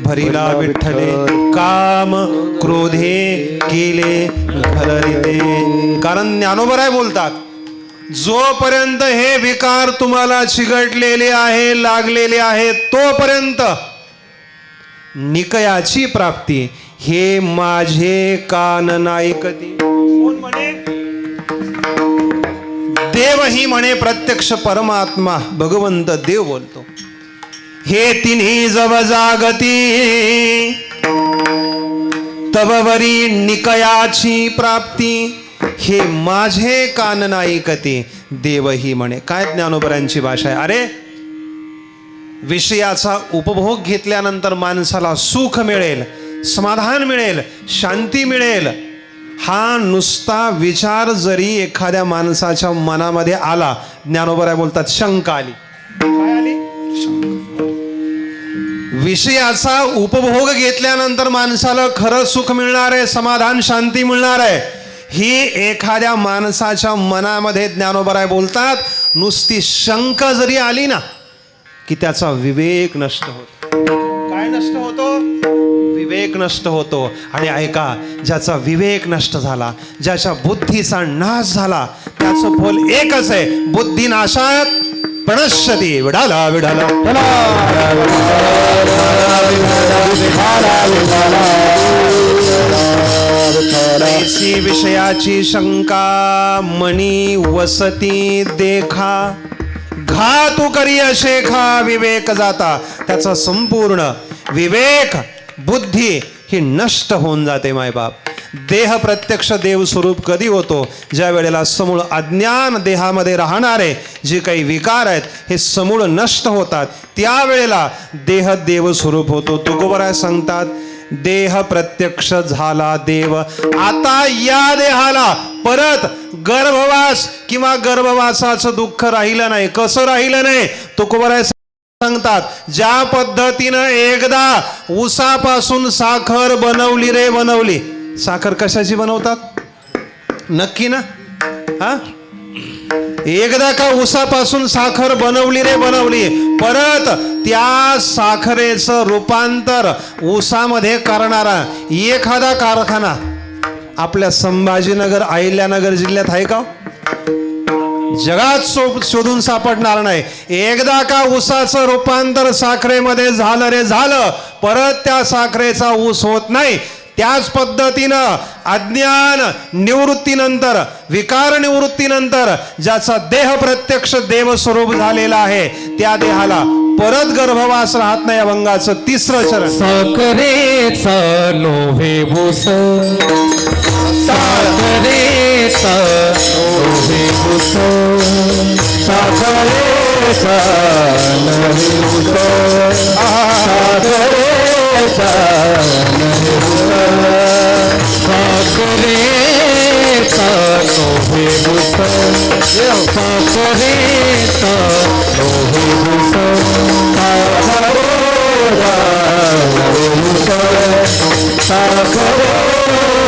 S1: भरिला विठ्ठले, काम क्रोधे केले घररिते. कारण ज्ञानोबराय बोलतात, जोपर्यंत हे विकार तुम्हाला चिघटलेले आहे, लागलेले आहे, तोपर्यंत निकयाची प्राप्ती हे माझे कान नाईकती. कोण म्हणे? देव ही म्हणे प्रत्यक्ष परमात्मा भगवंत देव बोलतो. हे तिन्ही जव जागती तबवरी निकयाची प्राप्ती हे माझे कान नाईकती. देव ही म्हणे. काय ज्ञानोबरांची भाषा आहे? अरे विषयाचा उपभोग घेतल्यानंतर माणसाला सुख मिळेल, समाधान मिळेल, शांती मिळेल, हा नुसता विचार जरी एखाद्या माणसाच्या मनामध्ये आला, ज्ञानोबराय बोलतात शंका आली. काय आली? विषयाचा उपभोग घेतल्यानंतर माणसाला खरं सुख मिळणार आहे, समाधान शांती मिळणार आहे, ही एखाद्या माणसाच्या मनामध्ये ज्ञानोबराय बोलतात नुसती शंका जरी आली ना, की त्याचा विवेक नष्ट होतो. काय नष्ट होतो? विवेक नष्ट होतो. आणि ऐका, ज्याचा विवेक नष्ट झाला, ज्याच्या बुद्धीचा नाश झाला, त्याचं फल एकच आहे, बुद्धी नाशात प्रणश्यती. विडाला विडाला ऐसी विषयाची शंका मनी वसती देखा, घातू करी शेखा विवेक जाता. त्याचा संपूर्ण विवेक बुद्धी ही नष्ट होऊन जाते मायबाप. देह प्रत्यक्ष देव स्वरूप कधी होतो? ज्या वेळेला समूळ अज्ञान देहामध्ये राहणारे जे काही विकार आहेत हे समूळ नष्ट होतात, त्यावेळेला देह देव स्वरूप होतो. तुकोबराय सांगतात, देह प्रत्यक्ष झाला देव. आता या देहाला परत गर्भवास किंवा गर्भवासाचं दुःख राहिलं नाही. कसं राहिलं नाही? तुकोबराय सांगतात, ज्या पद्धतीनं एकदा ऊसापासून साखर बनवली रे बनवली. साखर कशाची बनवतात? नक्की ना? हा, एकदा का ऊसापासून साखर बनवली रे बनवली, परत त्या साखरेचं रूपांतर ऊसामध्ये करणारा एखादा कारखाना आपल्या संभाजीनगर अहिल्यानगर जिल्ह्यात आहे का? जगात शोधून सापडणार नाही. एकदा का ऊसाचं रूपांतर साखरेमध्ये झालं रे झालं, परत त्या साखरेचा ऊस होत नाही. त्याच पद्धतीनं अज्ञान निवृत्तीनंतर, विकार निवृत्तीनंतर ज्याचा देह प्रत्यक्ष देव स्वरूप झालेला आहे, त्या देहाला परत गर्भवास राहत नाही. अभंगाचं 3रं चरण.
S2: साखरेचा लोहे भूस, साखरेचा लोहे भूस, साखरेचा लोहे भूस, साखरेचा लोहे भूस, साखरेचा लोहे भूस, साखरेचा लोहे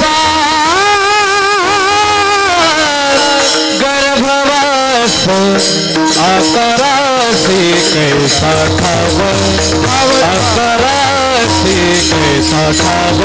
S2: भूस, आकाराशी कैसा खाव, आकाराशी कैसा खाव,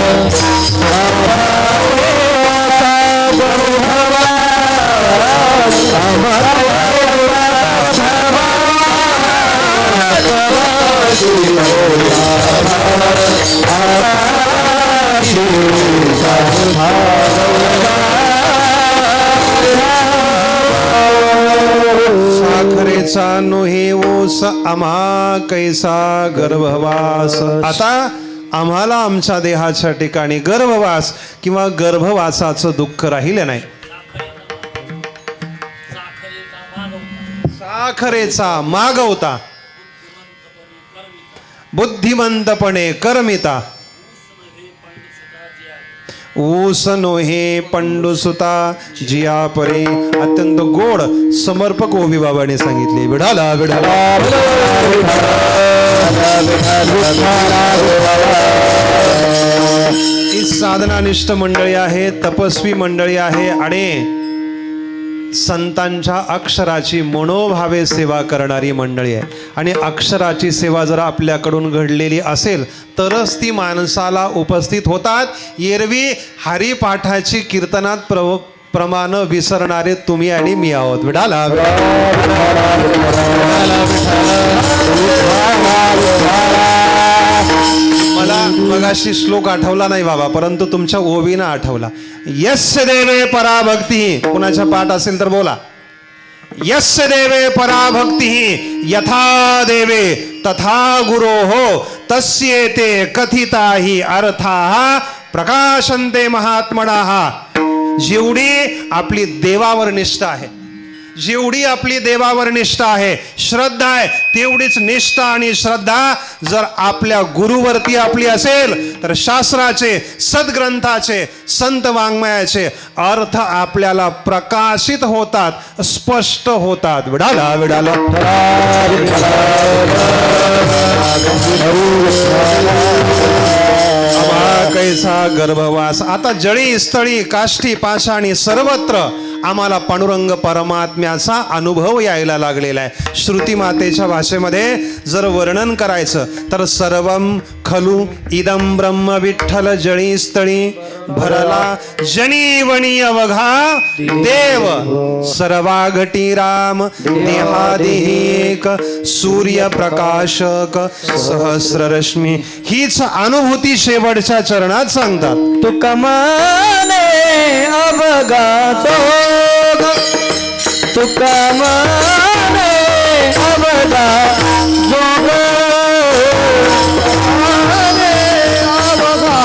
S1: साखरेचा नोहे ओस आम्हा कैसा गर्भवास. आता आम्हाला आमच्या देहाच्या ठिकाणी गर्भवास किंवा गर्भवासाचं दुःख राहिलं नाही. साखरेचा मागवता, बुद्धिमंतपणे कर्मिता, ऊस नोहे पंडुसुता जिया परे. अत्यंत गोड समर्पक ओवी बाबाने सांगितले. विढाला विढाला ही साधनानिष्ठ मंडळी आहे, तपस्वी मंडळी आहे आणि संतांच्या अक्षराची मनोभावे सेवा करणारी मंडळी आहे. आणि अक्षराची सेवा जर आपल्याकडून घडलेली असेल तरच ती माणसाला उपस्थित होतात. एरवी हरिपाठाची कीर्तनात प्रमाण विसरणारे तुम्ही आणि मी आहोत. विठाला मला मगाशी श्लोक आठवला नाही बाबा, परंतु तुमच्या ओवीनं आठवला. यस्य देवे पराभक्ती. कुणाच्या पाठ असेल तर बोला. यस्य देवे पराभक्ती यथा देवे तथा गुरोः तस्येते कथिताहि अर्थाः प्रकाशन्ते महात्मनाः. जेवढी आपली देवावर निष्ठा आहे, जेवढी आपली देवावर निष्ठा आहे, श्रद्धा आहे, तेवढीच निष्ठा आणि श्रद्धा जर आपल्या गुरुवरती आपली असेल तर शास्त्राचे, सद्ग्रंथाचे, संत वाङ्मयाचे अर्थ आपल्याला प्रकाशित होतात, स्पष्ट होतात. विडाला विडाला कैसा गर्भवास. आता जळी स्थळी काष्ठी पाषाणी सर्वत्र आम्हाला पांडुरंग परमात्म्याचा अनुभव यायला लागलेला आहे. श्रुती मातेच्या भाषेमध्ये जर वर्णन करायचं तर सर्वम खलु इदम ब्रह्म विठ्ठल जळी स्थळी भरला जनीवणी अवघा देव सर्वाघटी राम देहादेक सूर्यप्रकाशक सहस्ररश्मी. हीच अनुभूती शेवटच्या चरणात सांगतात.
S2: तुका माने अवघा जोग तुका माने अवघा जोग माने अवघा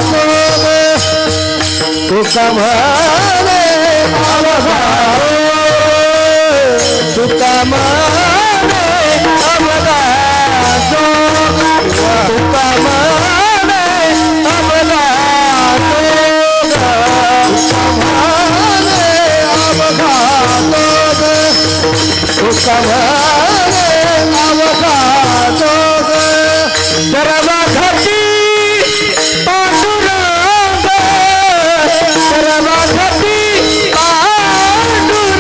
S2: जोग तुका माने अवघा तुका माने अवघा जोग तुका माने अवघा कमाने अवघातोग सर्वाघटी पांडुरंग सर्वाघटी पांडुरंग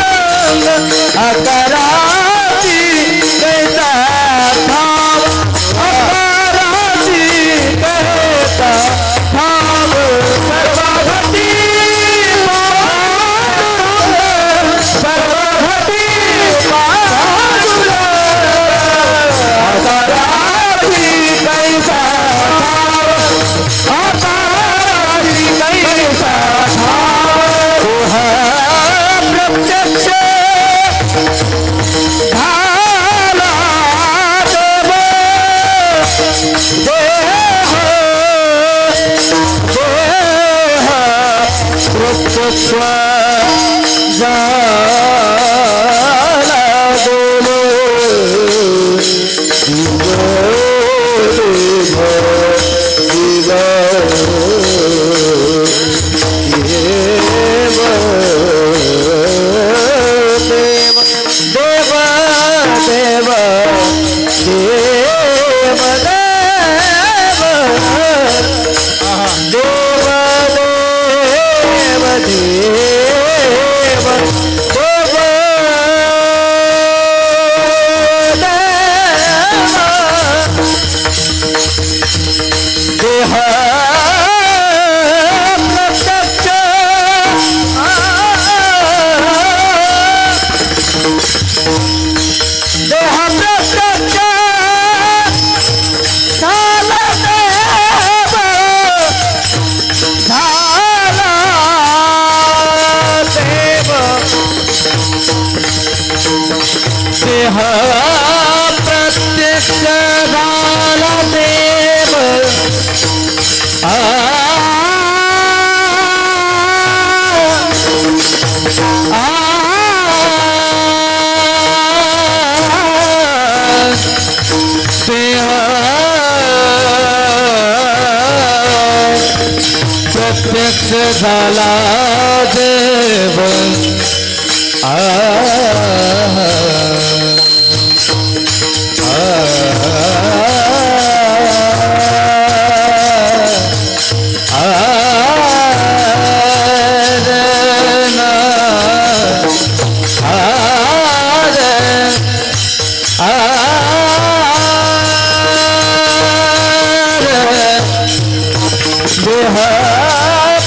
S2: अकराची कैसा ठाव अकराची कैसा ठाव सर्वाघटी पांडुरंग सर्वाघटी प्रत्यक्ष झाला देव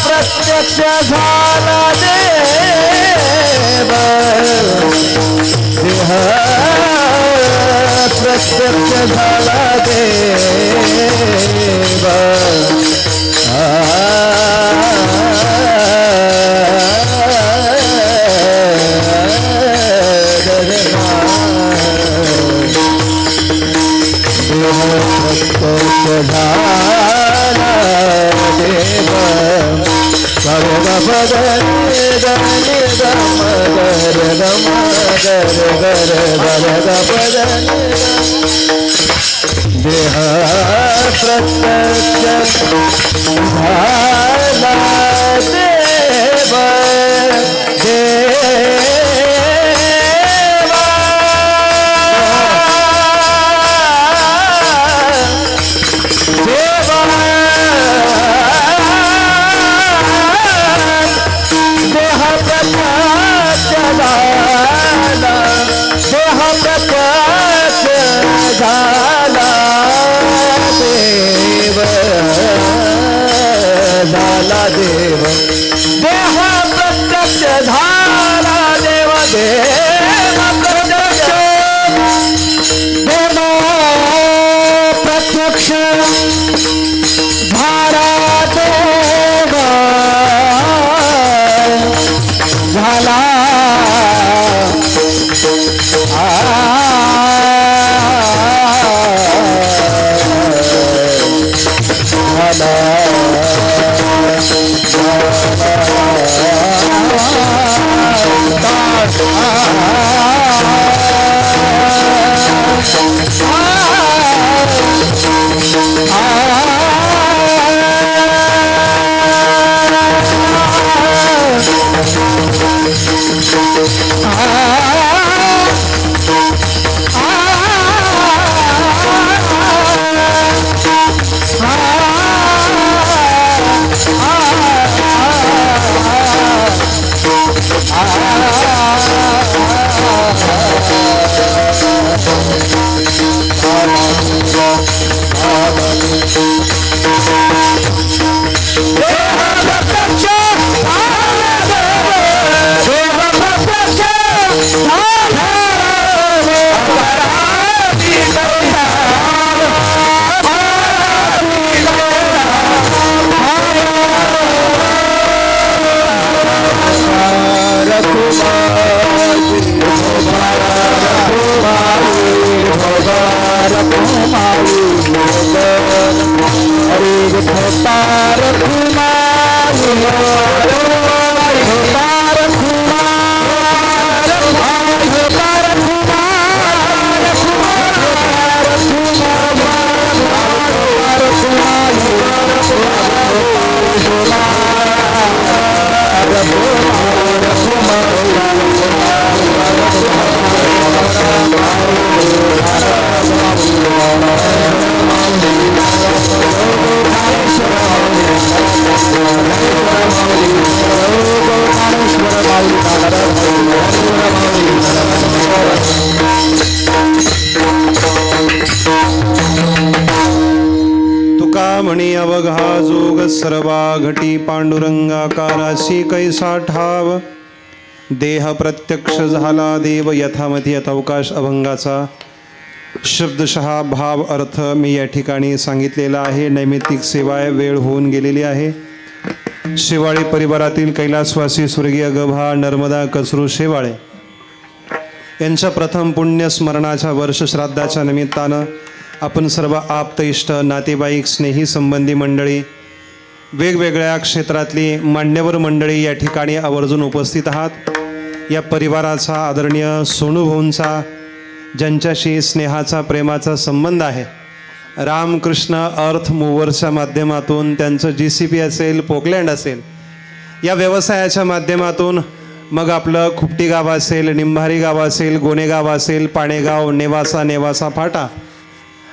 S2: प्रत्यक्ष झाला देव प्रत्यक्ष झाला देव देह प्रत्यक्ष झाला देव देह प्रत्यक्ष झाला देव झाला देव देह रखुमाई हरे विठोबा रखुमाई विठोबा
S1: तुका म्हणी अवघा जोग सर्वा घटी पांडुरंगाकाराशी कैसा ठाव देह प्रत्यक्ष झाला देव यथामती अवकाश अभंगाचा शब्दशः भाव अर्थ मी या ठिकाणी सांगितलेला आहे. नैमित्तिक सेवा वेळ होऊन गेलेली आहे. शेवाळे परिवारातील कैलासवासी स्वर्गीय गभा नर्मदा कचरू शेवाळे यांच्या प्रथम पुण्य स्मरणाच्या वर्षश्राद्धाच्या निमित्तानं आपण सर्व आप्त इष्ट नातेवाईक स्नेही संबंधी मंडळी वेगवेगळ्या क्षेत्रातली मान्यवर मंडळी या ठिकाणी आवर्जून उपस्थित आहात. या परिवाराचा आदरणीय सोनूभाऊंचा ज्यांच्याशी स्नेहाचा प्रेमाचा संबंध आहे रामकृष्ण अर्थ मूव्हर्सच्या माध्यमातून त्यांचं GCP असेल पोकलँड असेल या व्यवसायाच्या माध्यमातून मग आपलं खुपटी गाव असेल निंभारी गाव असेल गोनेगाव असेल पाणेगाव नेवासा फाटा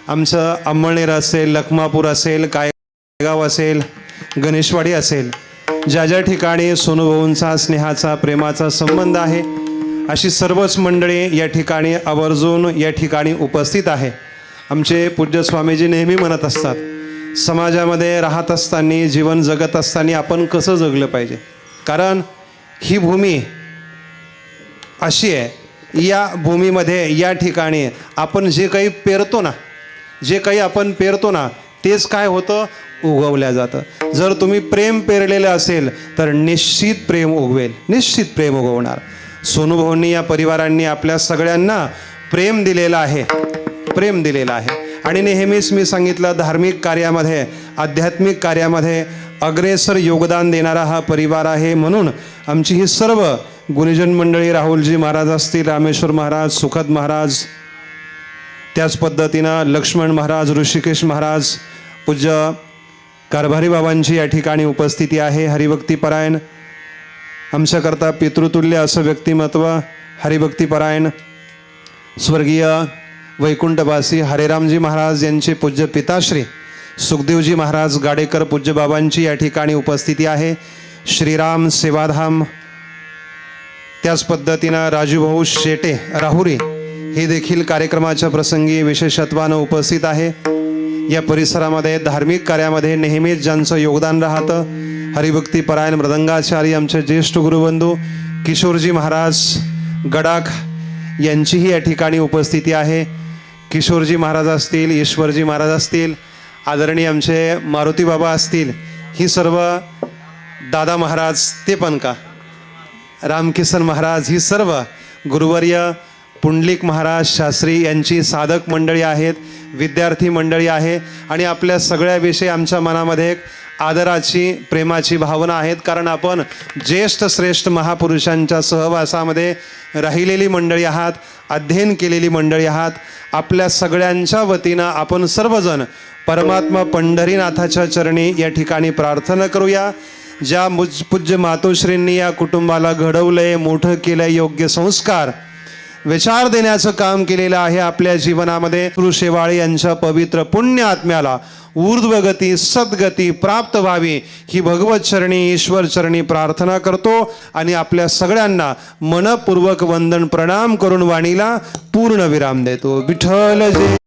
S1: आमचं अंमळनेर असेल लखमापूर असेल कायगाव असेल गणेशवाडी असेल ज्या ज्या ठिकाणी सोनूभाऊंचा स्नेहाचा प्रेमाचा संबंध आहे अशी सर्वच मंडळी या ठिकाणी आवर्जून या ठिकाणी उपस्थित आहे. आमचे पूज्य स्वामीजी नेहमी म्हणत असतात समाजामध्ये राहत असताना जीवन जगत असताना आपण कसं जगलं पाहिजे कारण ही भूमी अशी आहे या भूमीमध्ये या ठिकाणी आपण जे काही पेरतो ना तेच काय होतं उगवल्या जातं. जर तुम्ही प्रेम पेरलेलं असेल तर निश्चित प्रेम उगवणार. सोनूभाऊंनी या परिवारांनी आपल्या सगळ्यांना प्रेम दिलेलं आहे आणि नेहमीच मी सांगितलं धार्मिक कार्यामध्ये आध्यात्मिक कार्यामध्ये अग्रेसर योगदान देणारा हा परिवार आहे. म्हणून आमची ही सर्व गुरुजन मंडळी राहुलजी महाराज असतील रामेश्वर महाराज सुखद महाराज त्याच पद्धतीनं लक्ष्मण महाराज ऋषिकेश महाराज पूज्य कारभारी बाबांची या ठिकाणी उपस्थिती आहे. हरिभक्तीपरायण आमच्याकरता पितृतुल्य असं व्यक्तिमत्व हरिभक्तीपरायण स्वर्गीय वैकुंठवासी हरेरामजी महाराज यांचे पूज्य पिताश्री सुखदेवजी महाराज गाडेकर पूज्य बाबांची या ठिकाणी उपस्थिती आहे. श्रीराम सेवाधाम त्याच पद्धतीनं राजूभाऊ शेटे राहुरी हे देखील कार्यक्रमाच्या प्रसंगी विशेषत्वानं उपस्थित आहे. या परिसरामध्ये धार्मिक कार्यामध्ये नेहमीच ज्यांचं योगदान राहतं हरिभक्तीपरायण मृदंगाचार्य आमचे ज्येष्ठ गुरुबंधू किशोरजी महाराज गडाख यांचीही या ठिकाणी उपस्थिती आहे. किशोरजी महाराज असतील ईश्वरजी महाराज असतील आदरणीय आमचे मारुती बाबा असतील ही सर्व दादा महाराज ते पण का रामकिसन महाराज ही सर्व गुरुवर्य पुंडलिक महाराज शास्त्री यांची साधक मंडळी आहेत विद्यार्थी मंडळी आहे आणि आपल्या सगळ्याविषयी आमच्या मनामध्ये एक आदराची प्रेमाची भावना आहेत कारण आपण ज्येष्ठ श्रेष्ठ महापुरुषांच्या सहवासामध्ये राहिलेली मंडळी आहात अध्ययन केलेली मंडळी आहात. आपल्या सगळ्यांच्या वतीनं आपण सर्वजण परमात्मा पंढरीनाथाच्या चरणी या ठिकाणी प्रार्थना करूया. ज्या पूज्य मातोश्रींनी या कुटुंबाला घडवलंय मोठं केलंय योग्य संस्कार विचार देण्याचं काम केलेलं आहे आपल्या जीवनामध्ये शेवाळे यांच्या पवित्र पुण्य आत्म्याला ऊर्ध्वगती सद्गती प्राप्त व्हावी ही भगवत चरणी ईश्वर चरणी प्रार्थना करतो आणि आपल्या सगळ्यांना मनपूर्वक वंदन प्रणाम करून वाणीला पूर्ण विराम देतो. विठ्ठल जय.